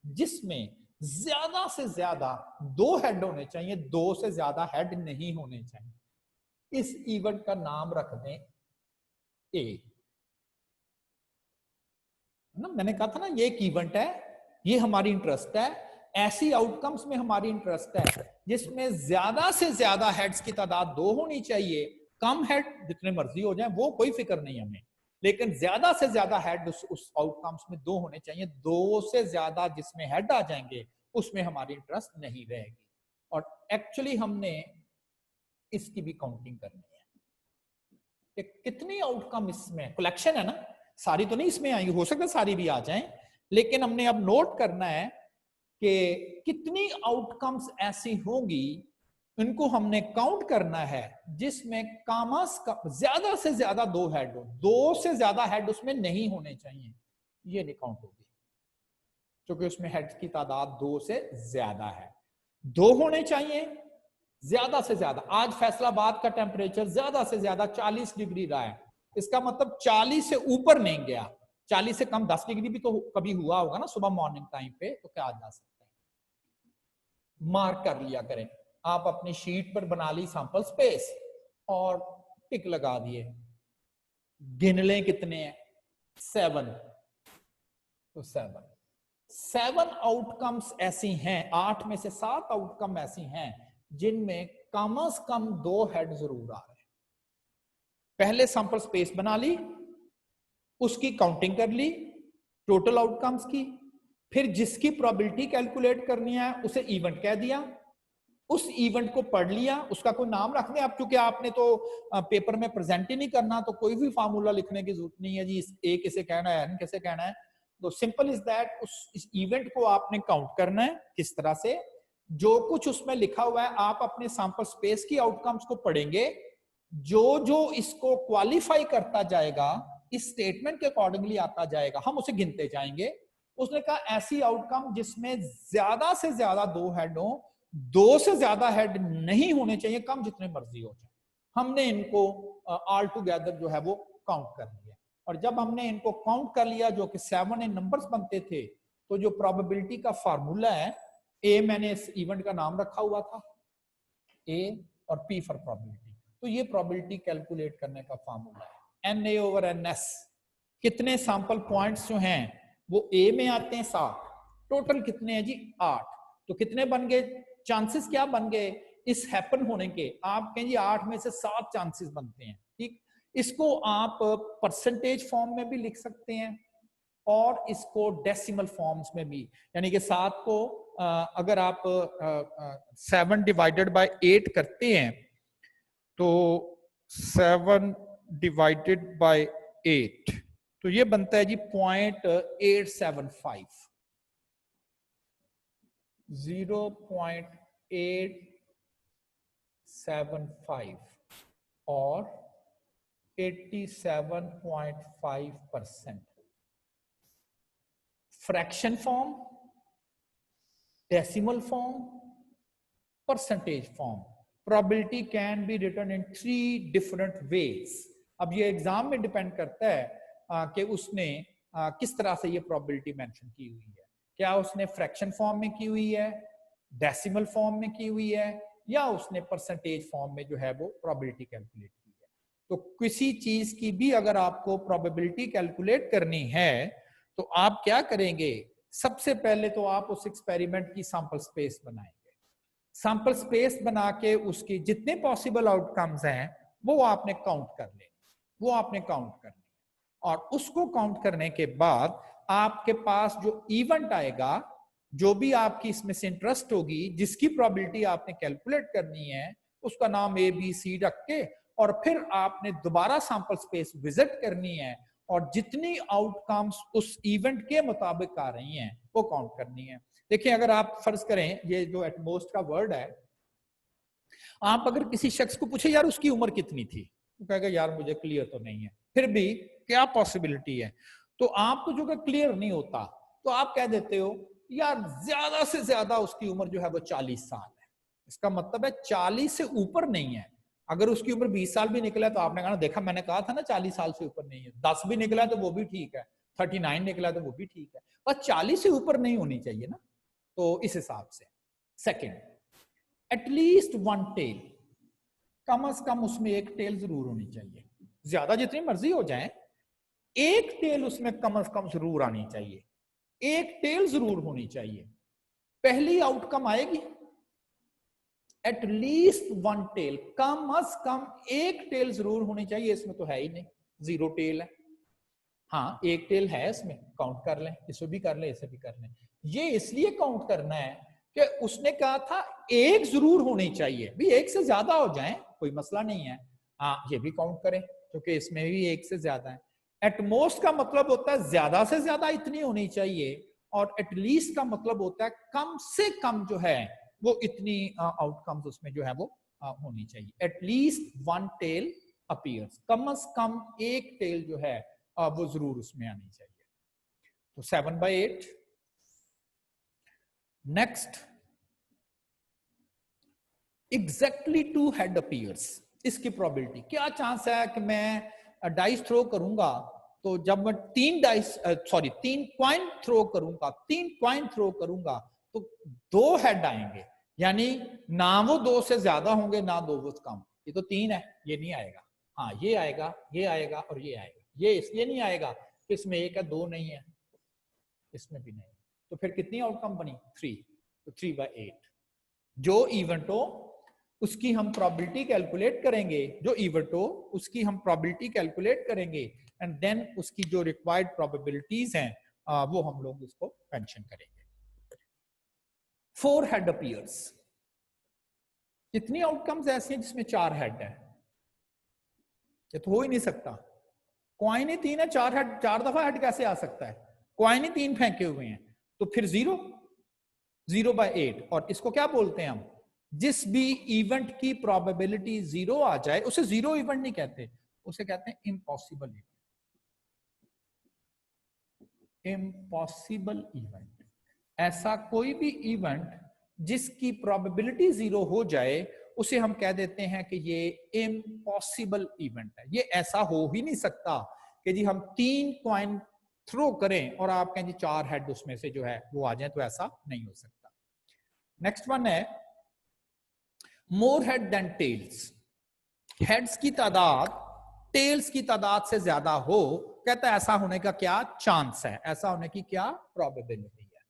जिसमें ज्यादा से ज्यादा 2 हेड होने चाहिए, 2 से ज्यादा हेड नहीं होने चाहिए। इस इवेंट का नाम रख दें ए ना, मैंने कहा था ना ये एक इवेंट है, ये हमारी इंटरेस्ट है। ऐसी आउटकम्स में हमारी इंटरेस्ट है जिसमें ज्यादा से ज्यादा हेड्स की तादाद 2 होनी चाहिए। कम हेड जितने मर्जी हो जाए वो कोई फिक्र नहीं हमें, लेकिन ज्यादा से ज्यादा हेड उस आउटकम्स में 2 होने चाहिए। 2 से ज्यादा जिसमें हेड आ जाएंगे उसमें हमारी इंटरेस्ट नहीं रहेगी। और एक्चुअली हमने इसकी भी काउंटिंग करनी है कि कितनी आउटकम इसमें, कलेक्शन है ना, सारी तो नहीं इसमें आई, हो सकता है सारी भी आ जाएं, लेकिन हमने अब नोट करना है कि कितनी आउटकम्स ऐसी होंगी, इनको हमने काउंट करना है जिसमें कामस का ज्यादा से ज्यादा 2 हेड हो, 2 से ज्यादा हेड उसमें नहीं होने चाहिए, ये नहीं काउंट होगी क्योंकि उसमें हेड की तादाद 2 से ज्यादा है। 2 होने चाहिए ज्यादा से ज्यादा। आज फैसलाबाद का टेम्परेचर ज्यादा से ज्यादा 40 डिग्री रहा है, इसका मतलब 40 से ऊपर नहीं गया। 40 से कम 10 डिग्री भी तो कभी हुआ होगा ना सुबह मॉर्निंग टाइम पे, तो क्या जा सकता है। मार्क कर लिया करें। आप अपनी शीट पर बना ली सैंपल स्पेस और टिक लगा दिए। गिन लें कितने हैं, 7, तो 7 आउटकम्स ऐसी हैं, 8 में से 7 आउटकम ऐसी हैं जिनमें कम से कम 2 हेड जरूर आ रहे हैं। पहले सैंपल स्पेस बना ली, उसकी काउंटिंग कर ली टोटल आउटकम्स की, फिर जिसकी प्रोबेबिलिटी कैलकुलेट करनी है उसे इवेंट कह दिया, उस इवेंट को पढ़ लिया, उसका कोई नाम रख दें आप, क्योंकि आपने तो पेपर में प्रेजेंट ही नहीं करना, तो कोई भी फार्मूला लिखने की जरूरत नहीं है जी, ए किसे कहना है, एन किसे कहना है। तो सिंपल इज दैट, इस इवेंट को आपने काउंट करना है। किस तरह से, जो कुछ उसमें लिखा हुआ है आप अपने सैंपल स्पेस की आउटकम्स को पढ़ेंगे, जो जो इसको क्वालिफाई करता जाएगा, इस स्टेटमेंट के अकॉर्डिंगली आता जाएगा, हम उसे गिनते जाएंगे। उसने कहा ऐसी आउटकम जिसमें ज्यादा से ज्यादा 2 हेड हो, 2 से ज्यादा हेड नहीं होने चाहिए, कम जितने मर्जी हो जाए। हमने इनको ऑल टुगेदर जो है वो काउंट कर लिया, और जब हमने इनको काउंट कर लिया, जो कि 7 नंबर्स बनते थे, तो जो प्रोबेबिलिटी का फार्मूला है, ए मैंने इस इवेंट का नाम रखा हुआ था, ए और पी फॉर प्रोबेबिलिटी, तो ये प्रोबेबिलिटी कैलकुलेट करने का फार्मूला है। N A over N S, कितने सैंपल पॉइंट्स जो हैं वो ए में आते हैं 7, टोटल कितने हैं जी 8, तो कितने बन गए, चांसेस क्या बन गए इस हैपन होने के, आप कहें जी 8 में से 7 चांसेस बनते हैं। ठीक, इसको आप परसेंटेज फॉर्म में भी लिख सकते हैं और इसको डेसिमल फॉर्म्स में भी, यानी कि 7 को अगर आप 7 डिवाइडेड बाय 8 करते हैं तो 7 डिवाइडेड बाय 8, तो ये बनता है जी 0.875, 0.875 और 87.5%। Fraction form, decimal form, percentage form. Probability can be written in 3 different ways. अब ये एग्जाम में डिपेंड करता है कि उसने किस तरह से ये प्रोबेबिलिटी मेंशन की हुई है, क्या उसने फ्रैक्शन फॉर्म में की हुई है, डेसिमल फॉर्म में की हुई है, या उसने परसेंटेज फॉर्म में जो है वो प्रोबेबिलिटी कैलकुलेट की है। तो किसी चीज की भी अगर आपको प्रोबेबिलिटी कैलकुलेट करनी है तो आप क्या करेंगे, सबसे पहले तो आप उस एक्सपेरिमेंट की सैंपल स्पेस बनाएंगे। सैंपल स्पेस बना के उसकी जितने पॉसिबल आउटकम्स हैं वो आपने काउंट कर लेने, वो आपने काउंट करने, और उसको काउंट करने के बाद आपके पास जो इवेंट आएगा, जो भी आपकी इसमें से इंटरेस्ट होगी, जिसकी प्रोबेबिलिटी आपने कैलकुलेट करनी है, उसका नाम ए बी सी रख के, और फिर आपने दोबारा सैंपल स्पेस विजिट करनी है और जितनी आउटकम्स उस इवेंट के मुताबिक आ रही हैं वो काउंट करनी है। देखिए, अगर आप फर्ज करें, ये जो एटमोस्ट का वर्ड है, आप अगर किसी शख्स को पूछे यार उसकी उम्र कितनी थी, तो कहेगा यार मुझे क्लियर तो नहीं है, फिर भी क्या पॉसिबिलिटी है, तो आपको जो क्लियर नहीं होता तो आप कह देते हो यार ज्यादा से ज्यादा उसकी उम्र जो है वो 40 साल है। इसका मतलब है 40 से ऊपर नहीं है। अगर उसकी उम्र 20 साल भी निकला तो आपने कहा देखा मैंने कहा था ना 40 साल से ऊपर नहीं है, 10 भी निकला तो वो भी ठीक है, 39 निकला तो वो भी ठीक है, पर 40 से ऊपर नहीं होनी चाहिए ना। तो इस हिसाब से सेकंड, एटलीस्ट 1 टेल, कम से कम उसमें एक टेल जरूर होनी चाहिए, ज्यादा जितनी मर्जी हो जाए एक टेल उसमें कम से कम जरूर आनी चाहिए, एक टेल जरूर होनी चाहिए। पहली आउटकम आएगी एटलीस्ट 1 टेल, कम से कम एक टेल जरूर होनी चाहिए, इसमें तो है ही नहीं, 0 टेल है। हाँ एक टेल है इसमें, काउंट कर लें, इसे भी कर लें, इसे भी कर लें। ये इसलिए काउंट करना है कि उसने कहा था एक जरूर होनी चाहिए, भी एक से ज्यादा हो जाए कोई मसला नहीं है, हाँ ये भी काउंट करें क्योंकि इसमें भी एक से ज्यादा है। एटमोस्ट का मतलब होता है ज्यादा से ज्यादा इतनी होनी चाहिए, और एटलीस्ट का मतलब होता है कम से कम जो है वो इतनी आउटकम्स उसमें जो है वो होनी चाहिए। एटलीस्ट 1 टेल अपीयर्स, कम से कम एक टेल जो है वो जरूर उसमें आनी चाहिए। तो 7/8। नेक्स्ट, एग्जैक्टली 2 हेड अपीयर्स, इसकी प्रोबेबिलिटी क्या चांस है कि मैं डाइस थ्रो करूंगा तो जब मैं 3 कॉइन थ्रो करूंगा, 3 कॉइन थ्रो करूंगा तो 2 हेड आएंगे, यानी ना वो 2 से ज्यादा होंगे ना 2 वो कम। ये तो 3 है, ये नहीं आएगा। हाँ ये आएगा, ये आएगा और ये आएगा। ये इसलिए नहीं आएगा कि इसमें 1 है 2 नहीं है, इसमें भी नहीं। तो फिर कितनी आउटकम बनी? 3। तो 3/8 जो इवेंट हो उसकी हम प्रोबेबिलिटी कैलकुलेट करेंगे, जो इवेंट हो उसकी हम प्रोबेबिलिटी कैलकुलेट करेंगे एंड देन उसकी जो रिक्वायर्ड प्रोबेबिलिटीज हैं वो हम लोग इसको मेंशन करेंगे। 4 हेड अपीयर्स। कितनी आउटकम्स ऐसी हैं जिसमें 4 हेड है? ये तो हो ही नहीं सकता। क्वाइन ही 3 है, 4 हेड, 4 दफा हेड कैसे आ सकता है? क्वाइन ही 3 फेंके हुए हैं, तो फिर 0/8। और इसको क्या बोलते हैं हम? जिस भी इवेंट की प्रोबेबिलिटी 0 आ जाए उसे 0 इवेंट नहीं कहते, उसे कहते हैं इम्पॉसिबल इवेंट। इम्पॉसिबल इवेंट, ऐसा कोई भी इवेंट जिसकी प्रोबेबिलिटी 0 हो जाए उसे हम कह देते हैं कि ये इम्पॉसिबल इवेंट है। ये ऐसा हो ही नहीं सकता कि जी हम 3 कॉइन थ्रो करें और आप कहें जी 4 हेड उसमें से जो है वो आ जाए, तो ऐसा नहीं हो सकता। नेक्स्ट वन है मोर हेड देन टेल्स। हेड्स की तादाद टेल्स की तादाद से ज्यादा हो, कहता है ऐसा होने का क्या चांस है, ऐसा होने की क्या प्रोबेबिलिटी है।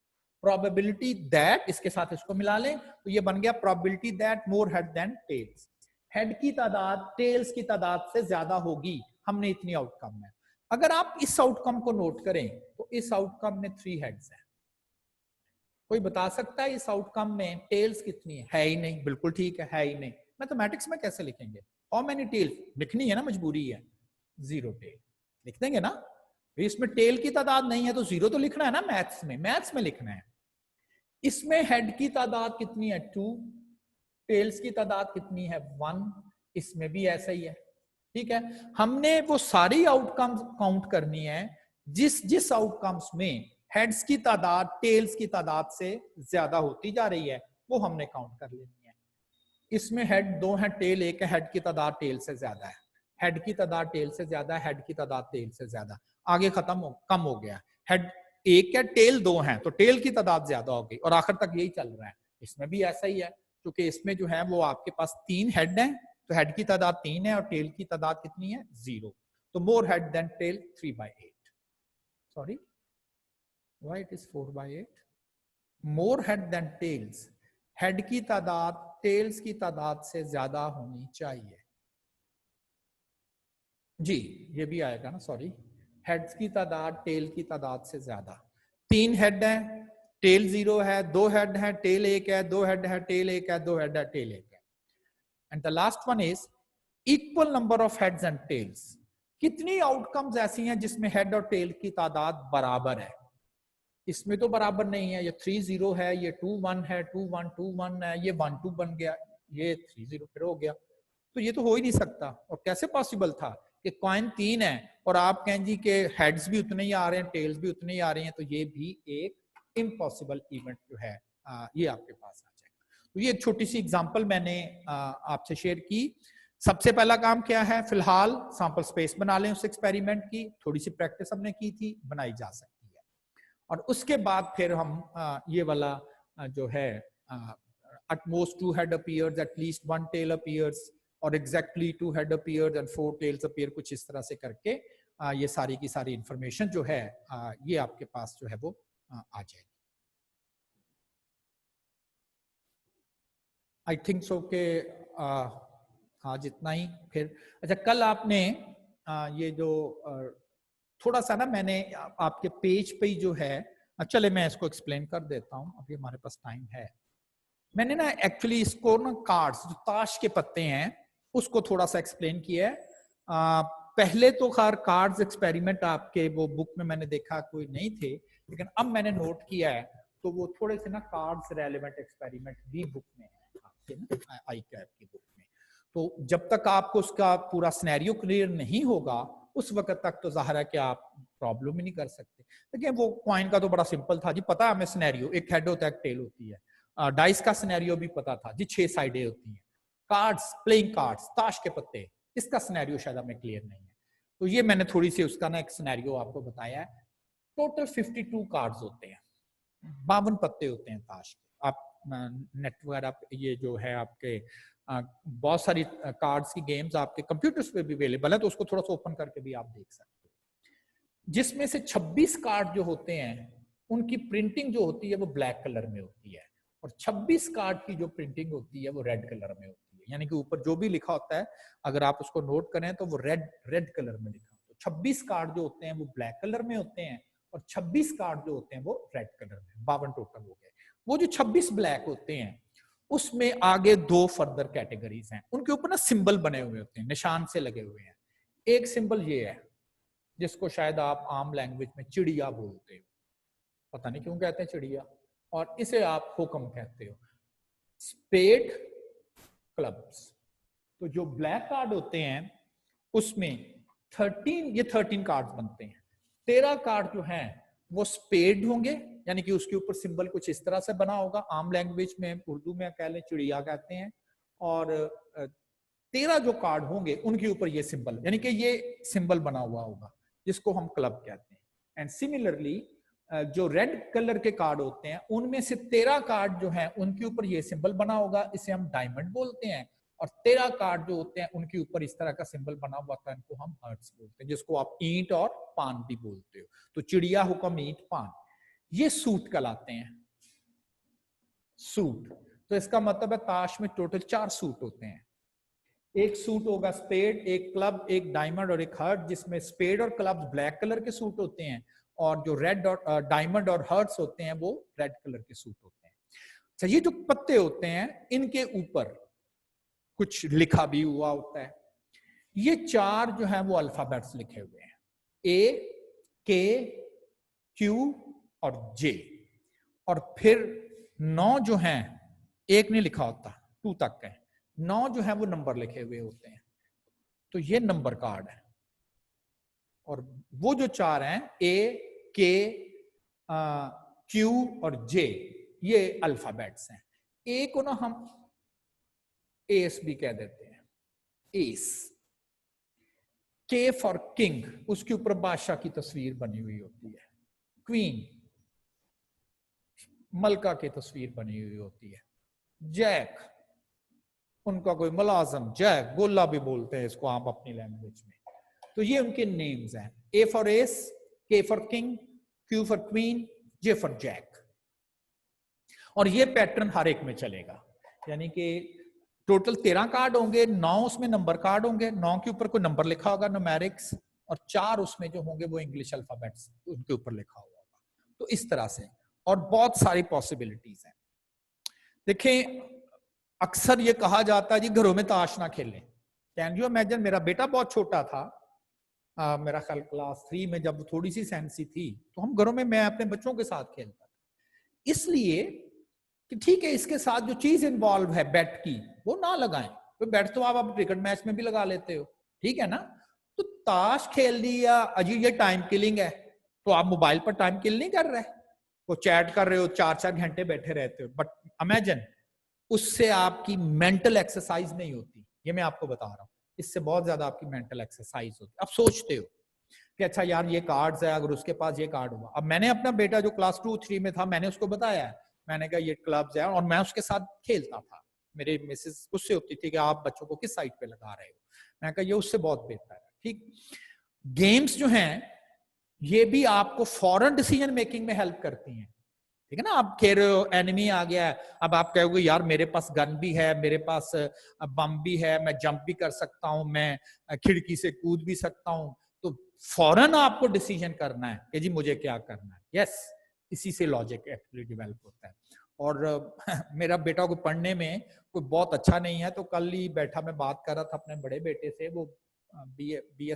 प्रोबेबिलिटी दैट, इसके साथ इसको मिला लें तो ये बन गया probability that more head than tails. Head की तादाद टेल्स की तादाद से ज्यादा होगी, हमने इतनी आउटकम है। अगर आप इस आउटकम को नोट करें तो इस आउटकम में 3 हेड्स हैं। कोई बता सकता है इस आउटकम में टेल्स कितनी है ही नहीं, बिल्कुल ठीक है ही नहीं। मैथमेटिक्स में कैसे लिखेंगे? हाउ मेनी टेल्स लिखनी है ना, मजबूरी है। 0 टेल लिख देंगे ना, इसमें टेल की तादाद नहीं है तो 0 तो लिखना है ना, मैथ्स में लिखना है। इसमें हेड की तादाद कितनी है? 2। टेल्स की तादाद कितनी है? 1। इसमें भी ऐसा ही है, ठीक है। हमने वो सारी आउटकम्स काउंट करनी है जिस आउटकम्स में हेड्स की तादाद टेल्स की तादाद से ज्यादा होती जा रही है, वो हमने काउंट कर लेनी है। इसमें हेड 2 है, टेल 1 है, हेड की तादाद टेल से ज्यादा है, हेड की तादाद टेल से ज्यादा है, हेड की तादाद टेल से ज्यादा, आगे कम हो गया। हेड 1 है, टेल 2 है, तो टेल की तादाद ज्यादा हो गई और आखिर तक यही चल रहा है। इसमें भी ऐसा ही है, क्योंकि इसमें जो है वो आपके पास 3 हेड है, तो हेड की तादाद 3 है और टेल की तादाद कितनी है? 0। तो more head than tail 3/8। Sorry, why it is 4/8? More head than tails, head की तादाद टेल्स की तादाद से ज्यादा होनी चाहिए जी। ये भी आएगा ना, सॉरी, हेड्स की तादाद टेल की तादाद से ज्यादा। 3 हेड है, टेल 0 है, 2 हेड है, टेल 1 है, 2 हेड है, टेल 1 है, 2 हेड है, टेल 1 है। And the last one is equal number of heads and tails. कितनी आउटकम्स ऐसी हैं जिसमें हेड और टेल की तादाद बराबर है? इसमें तो बराबर नहीं है, ये 3-0 है, ये 2-1 है, 2-1 है, ये 1-2 बन गया, ये 3-0 फिर हो गया। तो ये तो हो ही नहीं सकता। और कैसे पॉसिबल था कि कॉइन 3 है और आप कहें जी के हेड्स भी उतने ही आ रहे हैं, टेल्स भी उतने ही आ रहे हैं, तो ये भी एक इम्पॉसिबल इवेंट जो है ये आपके पास आ जाएगा। तो ये छोटी सी एग्जांपल मैंने आपसे शेयर की। सबसे पहला काम क्या है? फिलहाल सैंपल स्पेस बना लें उस एक्सपेरिमेंट की, थोड़ी सी प्रैक्टिस हमने की थी, बनाई जा सकती है। और उसके बाद फिर हम ये वाला जो है at most 2 head appears, at least 1 tail appears, और exactly 2 head appears and 4 tails appear, कुछ इस तरह से करके ये सारी की सारी इंफॉर्मेशन जो है ये आपके पास जो है वो आ जाएगी। आई थिंक सो के आज इतना ही। फिर अच्छा, कल आपने ये जो थोड़ा सा ना मैंने आपके पेज पे ही जो है, चले मैं इसको एक्सप्लेन कर देता हूँ, अभी हमारे पास टाइम है। मैंने ना एक्चुअली इसको ना कार्ड्स, जो ताश के पत्ते हैं, उसको थोड़ा सा एक्सप्लेन किया है। पहले तो खैर कार्ड्स एक्सपेरिमेंट आपके वो बुक में मैंने देखा कोई नहीं थे, लेकिन अब मैंने नोट किया है तो वो थोड़े से ना कार्ड्स रेलेवेंट एक्सपेरिमेंट भी बुक में है आपके ना आई कैप की बुक में। तो जब तक आपको उसका पूरा सिनेरियो क्लियर नहीं होगा उस वक्त तक तो जाहिर है कि आप प्रॉब्लम ही नहीं कर सकते। देखिए वो कॉइन का तो बड़ा सिंपल था जी, पता है हमें सिनेरियो, एक हेड होता है, एक टेल होती है। डाइस का सिनेरियो भी पता था जी, 6 साइडें होती हैं। कार्ड्स, प्लेइंग कार्ड्स, ताश के पत्ते, इसका सिनेरियो शायद हमें क्लियर नहीं है, तो ये मैंने थोड़ी सी उसका ना एक सिनेरियो आपको बताया है। टोटल 52 कार्ड्स होते हैं, 52 पत्ते होते हैं ताश के। आप नेट वगैरह ये जो है आपके बहुत सारी कार्ड्स की गेम्स आपके कंप्यूटर्स पे भी अवेलेबल है, तो उसको थोड़ा सा ओपन करके भी आप देख सकते हो। जिसमें से 26 कार्ड जो होते हैं उनकी प्रिंटिंग जो होती है वो ब्लैक कलर में होती है, और 26 कार्ड की जो प्रिंटिंग होती है वो रेड कलर में होती है। यानी कि ऊपर जो भी लिखा होता है अगर आप उसको नोट करें तो वो रेड कलर में लिखा होता है। 26 कार्ड जो होते हैं वो ब्लैक कलर में होते हैं और 26 कार्ड जो होते हैं वो रेड कलर में। 52 टोटल हो गए। वो जो 26 ब्लैक होते हैं उसमें आगे 2 फर्दर कैटेगरीज हैं, उनके ऊपर ना सिंबल बने हुए होते हैं, निशान से लगे हुए हैं। एक सिंबल ये है जिसको शायद आप आम लैंग्वेज में चिड़िया बोलते हो, पता नहीं क्यों कहते हैं चिड़िया, और इसे आप हुक्म कहते हो। Spade, clubs. तो जो ब्लैक कार्ड होते हैं उसमें 13 कार्ड बनते हैं। 13 कार्ड जो हैं वो स्पेड होंगे, यानी कि उसके ऊपर सिंबल कुछ इस तरह से बना होगा, आम लैंग्वेज में उर्दू में कह लें चिड़िया कहते हैं। और 13 जो कार्ड होंगे उनके ऊपर ये सिंबल, यानी कि ये सिंबल बना हुआ होगा जिसको हम क्लब कहते हैं। एंड सिमिलरली जो रेड कलर के कार्ड होते हैं उनमें से 13 कार्ड जो हैं उनके ऊपर ये सिंबल बना होगा, इसे हम डायमंड बोलते हैं। और 13 कार्ड जो होते हैं उनके ऊपर इस तरह का सिंबल बना हुआ था, इनको हम हर्ट्स बोलते हैं, जिसको आप ईंट और पान भी बोलते हो। तो चिड़िया, हुक्म, ईंट, पान, ये सूट कहलाते हैं। सूट, तो इसका मतलब है ताश में टोटल 4 सूट होते हैं। एक सूट होगा स्पेड, एक क्लब, एक डायमंड और एक हर्ट, जिसमें स्पेड और क्लब ब्लैक कलर के सूट होते हैं और जो रेड और डायमंड और हर्ट्स होते हैं वो रेड कलर के सूट होते हैं। अच्छा, ये जो पत्ते होते हैं इनके ऊपर कुछ लिखा भी हुआ होता है। ये 4 जो है वो अल्फाबेट्स लिखे हुए हैं, ए, के, क्यू और जे। और फिर 9 जो हैं, एक नहीं लिखा होता, 2 तक है, 9 जो है वो नंबर लिखे हुए होते हैं। तो ये नंबर कार्ड है। और वो जो 4 हैं, ए, के, क्यू और जे, ये अल्फाबेट्स हैं। ए को ना हम एस भी कह देते हैं, एस। के फॉर किंग, उसके ऊपर बादशाह की तस्वीर बनी हुई होती है। क्वीन, मलका की तस्वीर बनी हुई होती है। जैक, उनका कोई मुलाजम, जैक गोला भी बोलते हैं इसको आप अपनी लैंग्वेज में। तो ये उनके नेम्स हैं, A for ace, K for king, Q for queen, J for jack. और ये पैटर्न हर एक में चलेगा, यानी कि टोटल 13 कार्ड होंगे, 9 उसमें नंबर कार्ड होंगे, 9 के ऊपर कोई नंबर लिखा होगा, न्यूमेरिक्स, और 4 उसमें जो होंगे वो इंग्लिश अल्फाबेट्स उनके ऊपर लिखा हुआ होगा। तो इस तरह से, और बहुत सारी पॉसिबिलिटीज हैं। देखें, अक्सर ये कहा जाता है जी घरों में ताश ना खेलें। कैन यू इमेजिन, मेरा बेटा बहुत छोटा था, मेरा ख्याल क्लास 3 में, जब थोड़ी सी सेंसी थी, तो हम घरों में, मैं अपने बच्चों के साथ खेलता था, इसलिए कि ठीक है इसके साथ जो चीज इन्वॉल्व है बेट की वो ना लगाएं। तो बेट तो आप क्रिकेट मैच में भी लगा लेते हो, ठीक है ना। तो ताश खेल लिया, अजी ये टाइम किलिंग है, तो आप मोबाइल पर टाइम किल नहीं कर रहे, वो चैट कर रहे हो, 4-4 घंटे बैठे रहते हो। बट इमेजिन, उससे आपकी मेंटल एक्सरसाइज नहीं होती, ये मैं आपको बता रहा हूँ, इससे बहुत ज्यादा आपकी मेंटल एक्सरसाइज होती है। आप सोचते हो कि अच्छा यार ये कार्ड्स है, अगर उसके पास ये कार्ड हुआ। अब मैंने अपना बेटा जो क्लास 2-3 में था, मैंने उसको बताया है, मैंने कहा ये क्लब्स है, और मैं उसके साथ खेलता था। मेरे मिसेस उससे होती थी कि आप बच्चों को किस साइड पे लगा रहे हो, मैंने कहा ये उससे बहुत बेहतर है। ठीक, गेम्स जो हैं ये भी आपको फॉरन डिसीजन मेकिंग में हेल्प करती हैं, ठीक है ना। आप खेल रहे हो, एनिमी आ गया है, अब आप कहोगे यार मेरे पास गन भी है, मेरे पास बम भी है, मैं जंप भी कर सकता हूं, मैं खिड़की से कूद भी सकता हूं। तो फौरन आपको डिसीजन करना है कि जी मुझे क्या करना है। यस, इसी से लॉजिक एक्चुअली डेवलप होता है। और मेरा बेटा को पढ़ने में कोई बहुत अच्छा नहीं है, तो कल ही बैठा मैं बात कर रहा था अपने बड़े बेटे से, वो बीबीए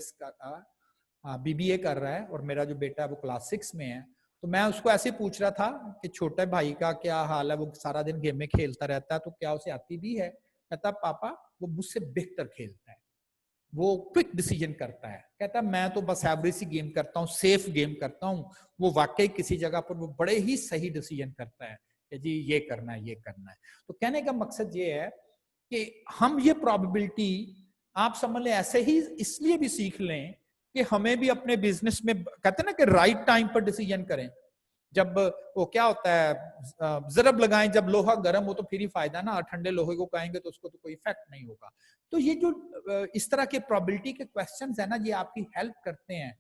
कर रहा है, और मेरा जो बेटा है वो क्लास 6 में है। तो मैं उसको ऐसे पूछ रहा था कि छोटे भाई का क्या हाल है, वो सारा दिन गेम में खेलता रहता है, तो क्या उसे आती भी है। कहता पापा वो मुझसे बेहतर खेलता है, वो क्विक डिसीजन करता है। कहता मैं तो बस एवरेज सी गेम करता हूँ, सेफ गेम करता हूँ। वो वाकई किसी जगह पर वो बड़े ही सही डिसीजन करता है कि जी ये करना है, ये करना है। तो कहने का मकसद ये है कि हम ये प्रोबेबिलिटी आप समझ लें ऐसे ही इसलिए भी सीख लें कि हमें भी अपने बिजनेस में, कहते हैं ना कि राइट टाइम पर डिसीजन करें। जब वो क्या होता है जरब लगाएं, जब लोहा गर्म हो तो फिर ही फायदा ना, ठंडे लोहे को कहेंगे तो उसको तो कोई इफेक्ट नहीं होगा। तो ये जो इस तरह के प्रोबेबिलिटी के क्वेश्चंस है ना, ये आपकी हेल्प करते हैं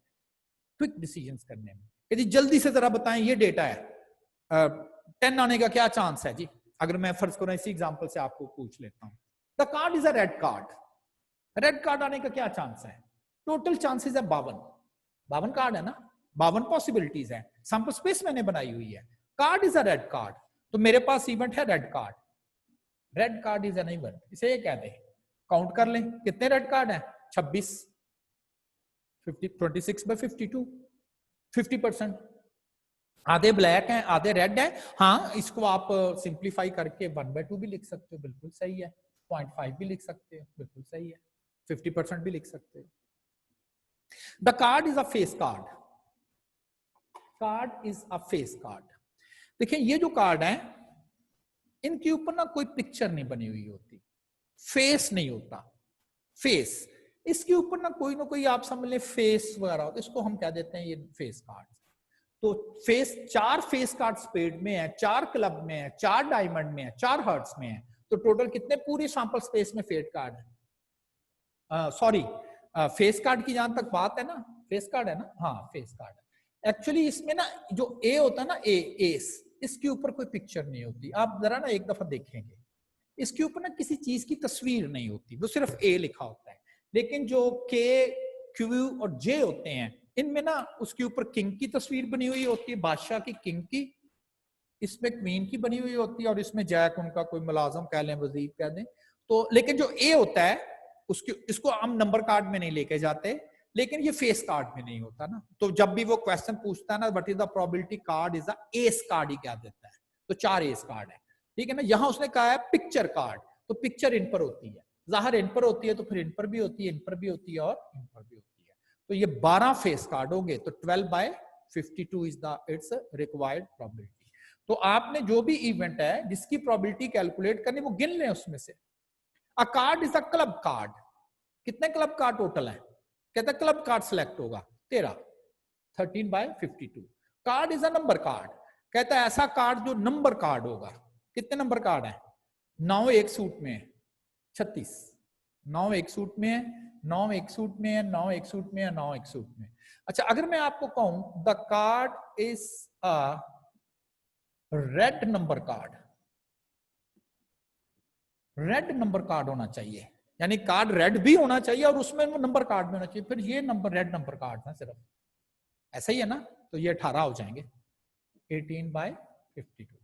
क्विक डिसीजंस करने में। कि जी जल्दी से जरा बताएं ये डेटा है 10 आने का क्या चांस है जी। अगर मैं फर्ज करूं इसी एग्जांपल से आपको पूछ लेता हूं, the card is a red card, red card आने का क्या चांस है? टोटल चांसेस है 52 कार्ड है ना, 52 पॉसिबिलिटीज है, सैंपल स्पेस मैंने बनाई हुई है। Card is a red card, तो मेरे पास इवेंट है red card, red card is an event, इसे ये कह दे। काउंट कर लें कितने रेड कार्ड है, 26, 26 बाय 52, 50%। आधे ब्लैक हैं आधे रेड है। हाँ, इसको आप सिंप्लीफाई करके 1/2 भी लिख सकते हो, बिल्कुल सही है। 0.5 भी लिख सकते हो, बिल्कुल सही है। 50% भी लिख सकते हो। The card is a face card, card is a face card. देखिए ये जो कार्ड है इनके ऊपर ना कोई पिक्चर नहीं बनी हुई होती, फेस नहीं होता, फेस इसके ऊपर ना कोई आप समझ ले फेस वगैरह होता, इसको हम क्या देते हैं, ये फेस कार्ड। तो फेस, 4 फेस कार्ड स्पेड में है, 4 क्लब में है, 4 डायमंड में है, 4 हर्ट्स में है, तो टोटल कितने पूरी सैंपल स्पेस में फेस कार्ड है? सॉरी, फेस कार्ड की जहां तक बात है ना, फेस कार्ड है ना, हाँ फेस कार्ड है। एक्चुअली इसमें ना जो ए होता है ना, एस, इसके ऊपर कोई पिक्चर नहीं होती। आप जरा ना एक दफा देखेंगे, इसके ऊपर ना किसी चीज की तस्वीर नहीं होती, वो सिर्फ ए लिखा होता है। लेकिन जो के, क्यू और जे होते हैं, इनमें ना उसके ऊपर किंग की तस्वीर बनी हुई होती है, बादशाह की, किंग की, इसमें क्वीन की बनी हुई होती है, और इसमें जैक उनका कोई मुलाजम कह लें, वजीर कह दें। तो लेकिन जो ए होता है उसके, इसको हम नंबर कार्ड में नहीं लेके जाते, लेकिन ये फेस कार्ड में नहीं होता ना। तो जब भी वो क्वेश्चन पूछता है ना, what is the probability card is the ace card, ही क्या देता है, तो 4 एस कार्ड है, ठीक है ना। यहां उसने कहा है पिक्चर कार्ड, तो पिक्चर इन पर होती है, जाहिर इन पर होती है, तो फिर इन पर भी होती है, इन पर भी होती है, और इन पर भी होती है। तो ये 12 फेस कार्ड होंगे, तो 12/52 is the it's required probability. तो आपने जो भी इवेंट है जिसकी प्रोबेबिलिटी कैलकुलेट करनी, वो गिन लें उसमें से। अ card is a club card, कितने क्लब कार्ड टोटल है? कहता क्लब कार्ड सिलेक्ट होगा 13, 13/52। Card is a number card, कहता है ऐसा कार्ड जो नंबर कार्ड होगा। कितने नंबर कार्ड है? 9 एक सूट में है, 36, 9 एक सूट में है, 9 एक सूट में है, 9 एक सूट में है, 9 एक सूट में। अच्छा, अगर मैं आपको कहूं the card is a red number card, red number card होना चाहिए, यानी कार्ड रेड भी होना चाहिए और उसमें वो नंबर कार्ड में होना चाहिए, फिर ये नंबर रेड नंबर कार्ड है सिर्फ, ऐसा ही है ना। तो ये 18 हो जाएंगे, 18/52।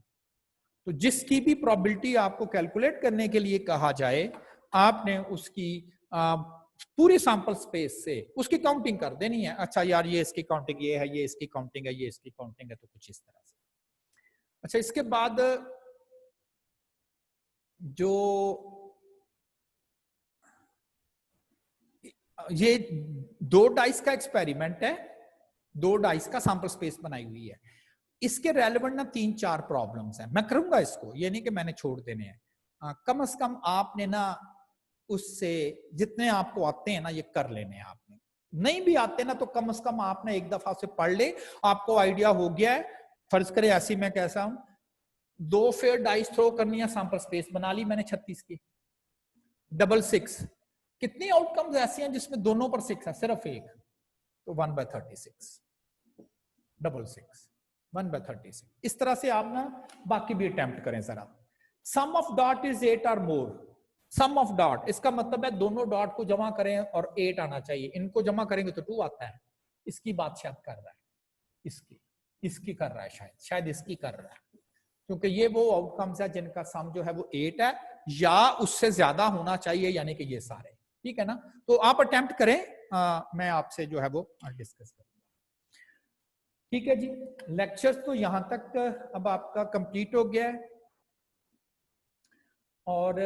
तो जिसकी भी प्रोबेबिलिटी आपको कैलकुलेट करने के लिए कहा जाए, आपने उसकी पूरी सैंपल स्पेस से उसकी काउंटिंग कर देनी है। अच्छा यार, ये इसकी काउंटिंग ये है, ये इसकी काउंटिंग है, ये इसकी काउंटिंग है, तो कुछ इस तरह से। अच्छा, इसके बाद जो ये 2 डाइस का एक्सपेरिमेंट है, 2 डाइस का सैंपल स्पेस बनाई हुई है। इसके रेलेवेंट ना 3-4 प्रॉब्लम्स हैं, मैं करूंगा इसको, ये नहीं कि मैंने छोड़ देने हैं। कम से कम आपने ना उससे जितने आपको आते हैं ना, ये कर लेने हैं। आपने नहीं भी आते ना, तो कम से कम आपने एक दफा से पढ़ ले, आपको आइडिया हो गया है। फर्ज करें ऐसी मैं कैसा हूं, 2 फेयर डाइस थ्रो करनी है, सैंपल स्पेस बना ली मैंने 36 की, डबल 6, कितनी आउटकम्स ऐसी हैं जिसमें दोनों पर 6 है, सिर्फ एक, तो 1/36, डबल 6, 1/36। इस तरह से आप ना बाकी भी अटेम्प्ट करें जरा। सम ऑफ डॉट इज 8 और मोर, सम ऑफ डॉट इसका मतलब है दोनों डॉट को जमा करें और 8 आना चाहिए, इनको जमा करेंगे तो 2 आता है। इसकी बात शायद कर रहा है, इसकी कर रहा है, शायद इसकी कर रहा है, क्योंकि ये वो आउटकम्स है जिनका सम जो है वो 8 है या उससे ज्यादा होना चाहिए, यानी कि ये सारे, ठीक है ना। तो आप अटेम्प्ट करें, मैं आपसे जो है वो डिस्कस करूंगा। ठीक है जी, लेक्चर्स तो यहां तक अब आपका कंप्लीट हो गया है, और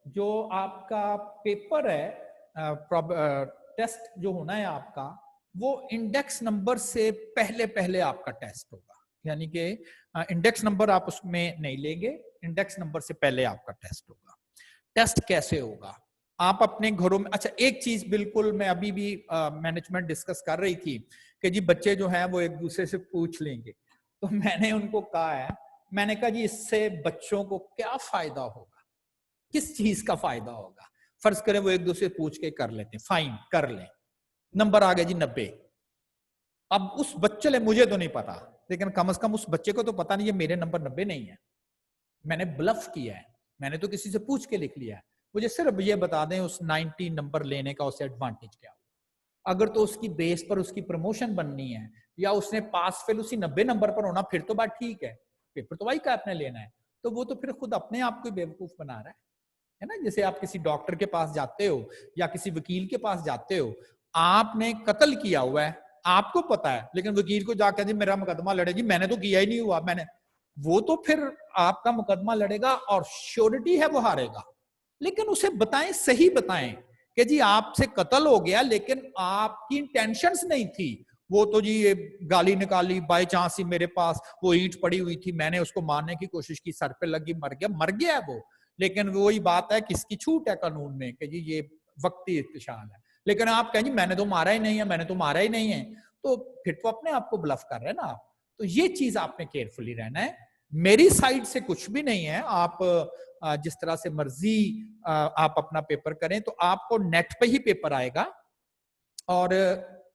जो आपका पेपर है, टेस्ट जो होना है आपका, वो इंडेक्स नंबर से पहले पहले आपका टेस्ट होगा, यानी कि इंडेक्स नंबर आप उसमें नहीं लेंगे, इंडेक्स नंबर से पहले आपका टेस्ट होगा। टेस्ट कैसे होगा, आप अपने घरों में, अच्छा एक चीज बिल्कुल मैं अभी भी मैनेजमेंट डिस्कस कर रही थी कि जी बच्चे जो हैं वो एक दूसरे से पूछ लेंगे, तो मैंने उनको कहा है, मैंने कहा जी इससे बच्चों को क्या फायदा होगा, किस चीज का फायदा होगा। फर्ज करें वो एक दूसरे पूछ के कर लेते हैं, फाइन कर लें, नंबर आ गया जी 90। अब उस बच्चे ने, मुझे तो नहीं पता, लेकिन कम से कम उस बच्चे को तो पता नहीं है मेरे नंबर 90 नहीं है, मैंने ब्लफ किया है, मैंने तो किसी से पूछ के लिख लिया है। मुझे सिर्फ ये बता दें उस 90 नंबर लेने का उससे एडवांटेज क्या हो। अगर तो उसकी बेस पर उसकी प्रमोशन बननी है या उसने पास फेल उसी 90 नंबर पर होना, फिर तो बात ठीक है, पेपर तो वही का आपने लेना है। तो वो तो फिर खुद अपने आप को बेवकूफ बना रहा है ना। जैसे आप किसी डॉक्टर के पास जाते हो या किसी वकील के पास जाते हो, आपने कत्ल किया हुआ है, आपको पता है, लेकिन वकील को जाकर जी मेरा मुकदमा लड़े, जी मैंने तो किया ही नहीं हुआ, मैंने, वो तो फिर आपका मुकदमा लड़ेगा और श्योरिटी है वो हारेगा। लेकिन उसे बताएं, सही बताएं कि जी आपसे कत्ल हो गया लेकिन आपकी इंटेंशंस नहीं थी, वो तो जी ये गाली निकाली, बाय चांस ही मेरे पास वो ईंट पड़ी हुई थी, मैंने उसको मारने की कोशिश की, सर पे लगी, मर गया, मर गया है वो। लेकिन वही बात है, किसकी छूट है कानून में कि जी ये वक्ती इत्तिशाल है। लेकिन आप कहें जी मैंने तो मारा ही नहीं है, मैंने तो मारा ही नहीं है, तो फिर तो अपने आप को ब्लफ कर रहे हैं ना आप। तो ये चीज आपने केयरफुली रहना है। मेरी साइड से कुछ भी नहीं है, आप जिस तरह से मर्जी आप अपना पेपर करें, तो आपको नेट पे ही पेपर आएगा। और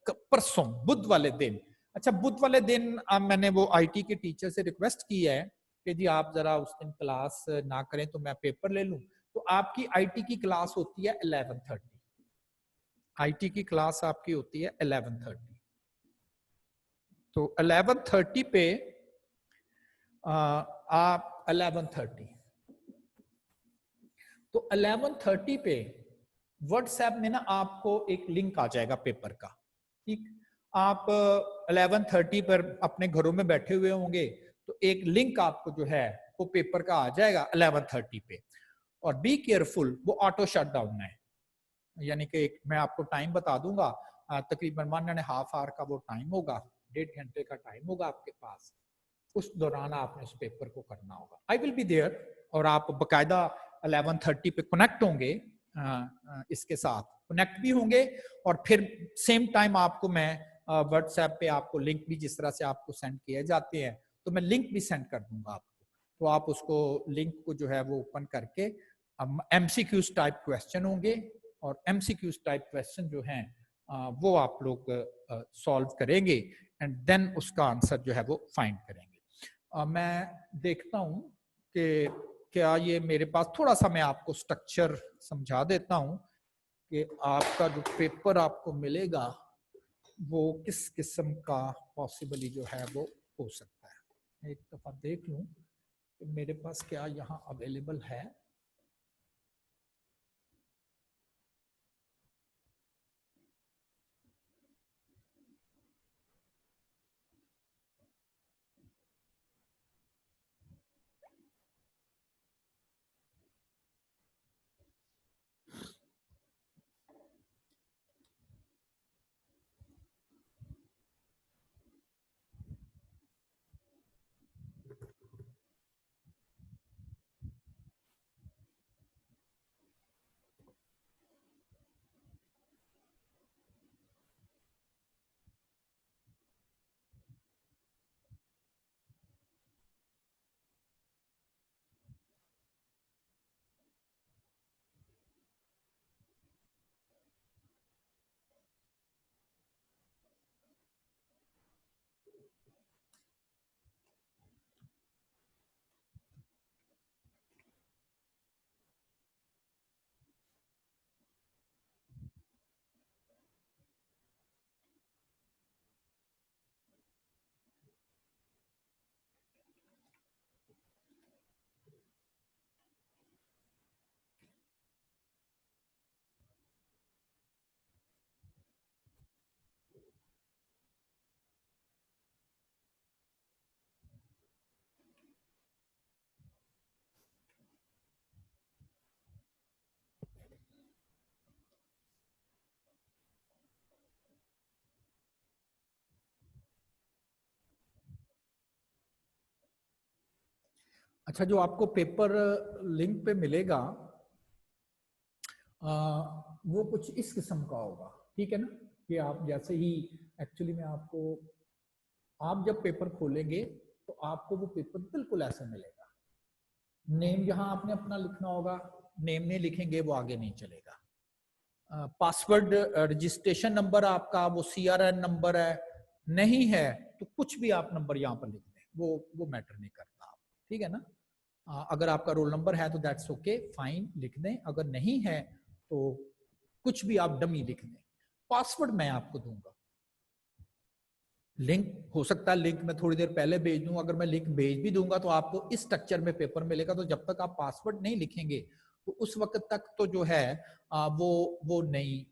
परसों बुध वाले दिन, अच्छा बुध वाले दिन मैंने वो आईटी के टीचर से रिक्वेस्ट की है कि जी आप जरा उस दिन क्लास ना करें तो मैं पेपर ले लूं। तो आपकी आईटी की क्लास होती है 11:30, आईटी की क्लास आपकी होती है 11:30। तो 11:30 पे आप 11:30, तो 11:30 पे व्हाट्सएप में ना आपको एक लिंक आ जाएगा पेपर का, ठीक। आप 11:30 पर अपने घरों में बैठे हुए होंगे, तो एक लिंक आपको जो है वो पेपर का आ जाएगा 11:30 पे। और बी केयरफुल, वो ऑटो शट डाउन है, यानी कि मैं आपको टाइम बता दूंगा, तकरीबन 1.5 आवर का वो टाइम होगा, 1.5 घंटे का टाइम होगा आपके पास। उस दौरान आपने उस पेपर को करना होगा। आई विल बी देयर, और आप बकायदा 11:30 पे कनेक्ट होंगे, इसके साथ कनेक्ट भी होंगे। और फिर सेम टाइम आपको मैं व्हाट्सएप पे आपको लिंक भी, जिस तरह से आपको सेंड किए जाते हैं, तो मैं लिंक भी सेंड कर दूंगा आपको। तो आप उसको लिंक को जो है वो ओपन करके, एमसीक्यूज टाइप क्वेश्चन होंगे, और एमसीक्यूज टाइप क्वेश्चन जो हैं वो आप लोग सॉल्व करेंगे, एंड देन उसका आंसर जो है वो फाइंड करेंगे। मैं देखता हूं कि क्या ये मेरे पास, थोड़ा सा मैं आपको स्ट्रक्चर समझा देता हूं कि आपका जो पेपर आपको मिलेगा वो किस किस्म का पॉसिबली जो है वो हो सकता है। एक दफा देख लूं कि मेरे पास क्या यहाँ अवेलेबल है। अच्छा, जो आपको पेपर लिंक पे मिलेगा वो कुछ इस किस्म का होगा, ठीक है ना। कि आप जैसे ही, एक्चुअली में आपको, आप जब पेपर खोलेंगे तो आपको वो पेपर बिल्कुल ऐसे मिलेगा। नेम यहाँ आपने अपना लिखना होगा, नेम नहीं लिखेंगे वो आगे नहीं चलेगा। पासवर्ड रजिस्ट्रेशन नंबर आपका वो CRN नंबर है, नहीं है तो कुछ भी आप नंबर यहाँ पर लिख दें, वो मैटर नहीं करता आप, ठीक है ना। अगर आपका रोल नंबर है तो दैट्स ओके, फाइन लिख दें, अगर नहीं है तो कुछ भी आप डमी लिख दें। पासवर्ड मैं आपको दूंगा, लिंक हो सकता है लिंक मैं थोड़ी देर पहले भेज दूं, अगर मैं लिंक भेज भी दूंगा तो आपको इस स्ट्रक्चर में पेपर मिलेगा, तो जब तक आप पासवर्ड नहीं लिखेंगे तो उस वक्त तक तो जो है वो नहीं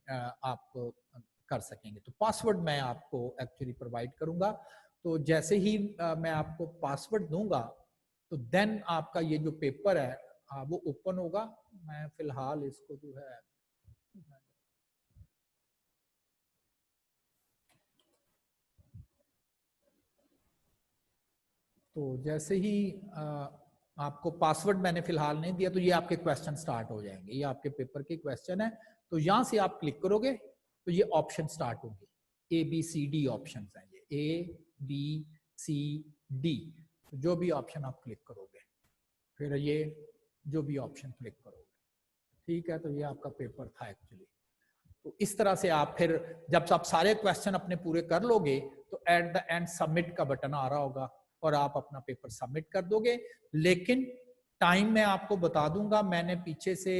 आप कर सकेंगे। तो पासवर्ड मैं आपको एक्चुअली प्रोवाइड करूंगा। तो जैसे ही मैं आपको पासवर्ड दूंगा तो देन आपका ये जो पेपर है वो ओपन होगा। मैं फिलहाल इसको जो है तो जैसे ही आपको पासवर्ड मैंने फिलहाल नहीं दिया तो ये आपके क्वेश्चन स्टार्ट हो जाएंगे, ये आपके पेपर के क्वेश्चन है। तो यहां से आप क्लिक करोगे तो ये ऑप्शन स्टार्ट होंगे, ABCD ऑप्शन है, ये ABCD, तो जो भी ऑप्शन आप क्लिक करोगे फिर ये जो भी ऑप्शन क्लिक करोगे, ठीक है। तो ये आपका पेपर था एक्चुअली। तो इस तरह से आप फिर जब आप सारे क्वेश्चन अपने पूरे कर लोगे तो एट द एंड सबमिट का बटन आ रहा होगा और आप अपना पेपर सबमिट कर दोगे। लेकिन टाइम मैं आपको बता दूंगा, मैंने पीछे से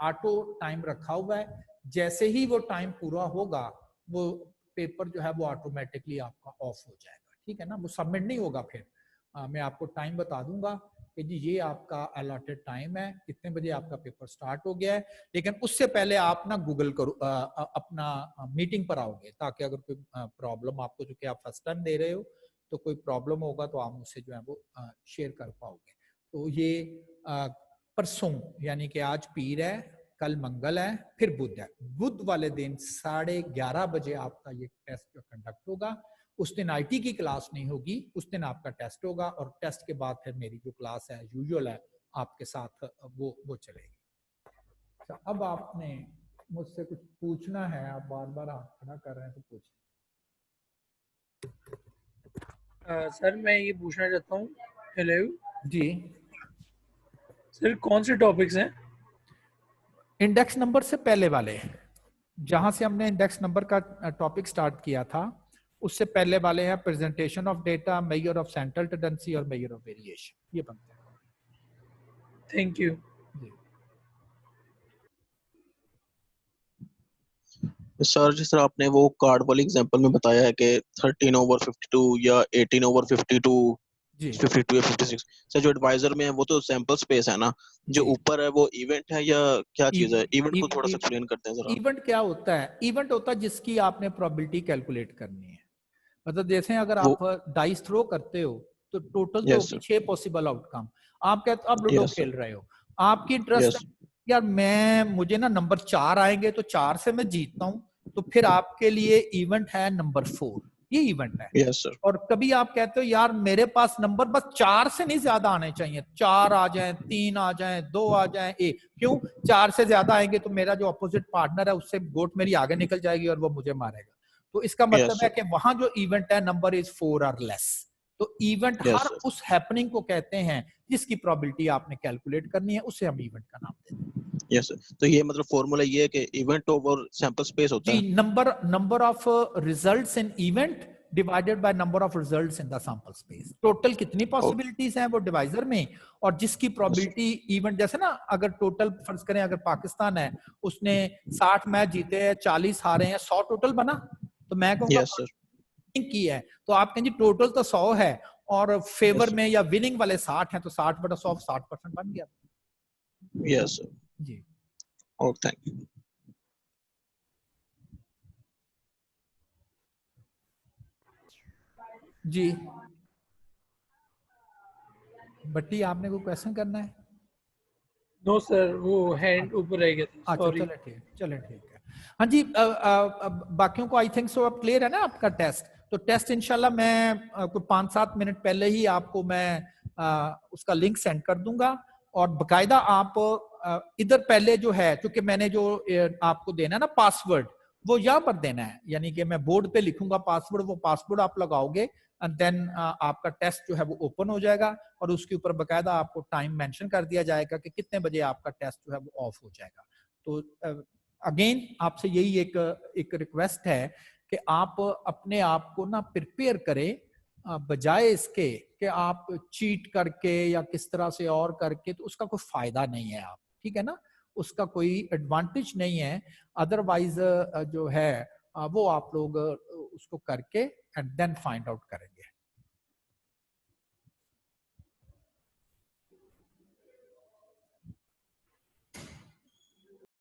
ऑटो टाइम रखा हुआ है, जैसे ही वो टाइम पूरा होगा वो पेपर जो है वो ऑटोमेटिकली आपका ऑफ हो जाएगा, ठीक है ना, वो सबमिट नहीं होगा। फिर मैं आपको टाइम बता दूंगा कि जी ये आपका अलॉटेड टाइम है, कितने बजे आपका पेपर स्टार्ट हो गया है। लेकिन उससे पहले आप ना गूगल करो, अपना मीटिंग पर आओगे, ताकि अगर कोई प्रॉब्लम आपको, जो कि आप फर्स्ट टाइम दे रहे हो, तो कोई प्रॉब्लम होगा तो आप मुझसे जो है वो शेयर कर पाओगे। तो ये परसों यानी कि आज पीर है, कल मंगल है, फिर बुध है, बुध वाले दिन 11:30 बजे आपका ये टेस्ट जो कंडक्ट होगा। उस दिन IT की क्लास नहीं होगी, उस दिन आपका टेस्ट होगा और टेस्ट के बाद फिर मेरी जो क्लास है यूजुअल है आपके साथ वो चलेगी। अच्छा, अब आपने मुझसे कुछ पूछना है, आप बार बार हाथ खड़ा कर रहे हैं तो पूछें। सर मैं ये पूछना चाहता हूँ, हेलो जी सर, कौन से टॉपिक्स हैं? इंडेक्स नंबर से पहले वाले, जहां से हमने इंडेक्स नंबर का टॉपिक स्टार्ट किया था उससे पहले वाले हैं presentation of data, measure of central tendency और मेजर ऑफ वेरिएशन, ये बनते हैं। Thank you. सर जिस तरह आपने वो कार्ड वाली एग्जांपल में बताया है कि 13/52 या 18/52 जी 52 या 56, सर जो एडवाइजर में है वो तो सैंपल स्पेस है ना, जो ऊपर है वो इवेंट है या क्या चीज है? इवेंट को थोड़ा सा एक्सप्लेन करते हैं जरा। इवेंट क्या होता है? इवेंट होता है जिसकी आपने प्रोबेबिलिटी कैलकुलेट करनी है। मतलब जैसे अगर वो आप डाइस थ्रो करते हो तो टोटल तो यस होगी सर, 6 पॉसिबल आउटकम। आप कहते हो आप लूडो यस खेल सर, रहे हो, आपकी इंटरेस्ट यस है यार मुझे ना नंबर 4 आएंगे तो 4 से मैं जीतता हूं, तो फिर आपके लिए इवेंट है नंबर 4, ये इवेंट है। यस सर, और कभी आप कहते हो यार मेरे पास नंबर बस 4 से नहीं ज्यादा आने चाहिए, 4 आ जाए, 3 आ जाए, 2 आ जाए, 1 क्यों? 4 से ज्यादा आएंगे तो मेरा जो अपोजिट पार्टनर है उससे गोट मेरी आगे निकल जाएगी और वो मुझे मारेगा। तो इसका यस मतलब है सर, कि वहां जो इवेंट है नंबर इज 4 और लेस। तो इवेंट यस हर सर, उस हैपनिंग को कहते हैं जिसकी प्रोबेबिलिटी आपने कैलकुलेट करनी है, उसे हम इवेंट का नाम देते हैं। Yes sir. तो ये मतलब फॉर्मूला ये है कि इवेंट ओवर सैंपल स्पेस होता जी, है। Number of results in event divided by number of results in the sample space. Total कितनी पॉसिबिलिटीज हैं वो डिवाइजर में, और जिसकी प्रोबेबिलिटी इवेंट, जैसे ना अगर टोटल फर्ज करें अगर पाकिस्तान है उसने 60 मैच जीते हैं, 40 हारे हैं, 100 टोटल बना, तो मैं कहूंगा यस सर, की है, तो आप कहेंगे टोटल तो 100 है और फेवर यस में या विनिंग वाले 60 हैं, तो 60/100 60% बन गया। यस सर, जी ओके थैंक यू। जी बट्टी, आपने कोई क्वेश्चन करना है? नो सर, वो हैंड ऊपर रह गया था, अच्छा सॉरी। चले ठीक है। हाँ जी, बाकियों को आई थिंक सो अब क्लियर है ना आपका टेस्ट। तो टेस्ट इंशाल्लाह मैं कोई 5-7 मिनट पहले ही आपको मैं उसका लिंक सेंड कर दूंगा, और बकायदा आप इधर पहले जो है, क्योंकि मैंने जो आपको देना है ना पासवर्ड, वो यहाँ पर देना है, यानी कि मैं बोर्ड पे लिखूंगा पासवर्ड, वो पासवर्ड आप लगाओगे एंड देन आपका टेस्ट जो है वो ओपन हो जाएगा और उसके ऊपर बकायदा आपको टाइम मेंशन कर दिया जाएगा कि कितने बजे आपका टेस्ट जो है वो ऑफ हो जाएगा। तो अगेन आपसे यही एक रिक्वेस्ट है कि आप अपने आप को ना प्रिपेयर करें, बजाय इसके कि आप चीट करके या किस तरह से और करके, तो उसका कोई फायदा नहीं है। आप ठीक है ना, उसका कोई एडवांटेज नहीं है। अदरवाइज जो है वो आप लोग उसको करके एंड देन फाइंड आउट करेंगे।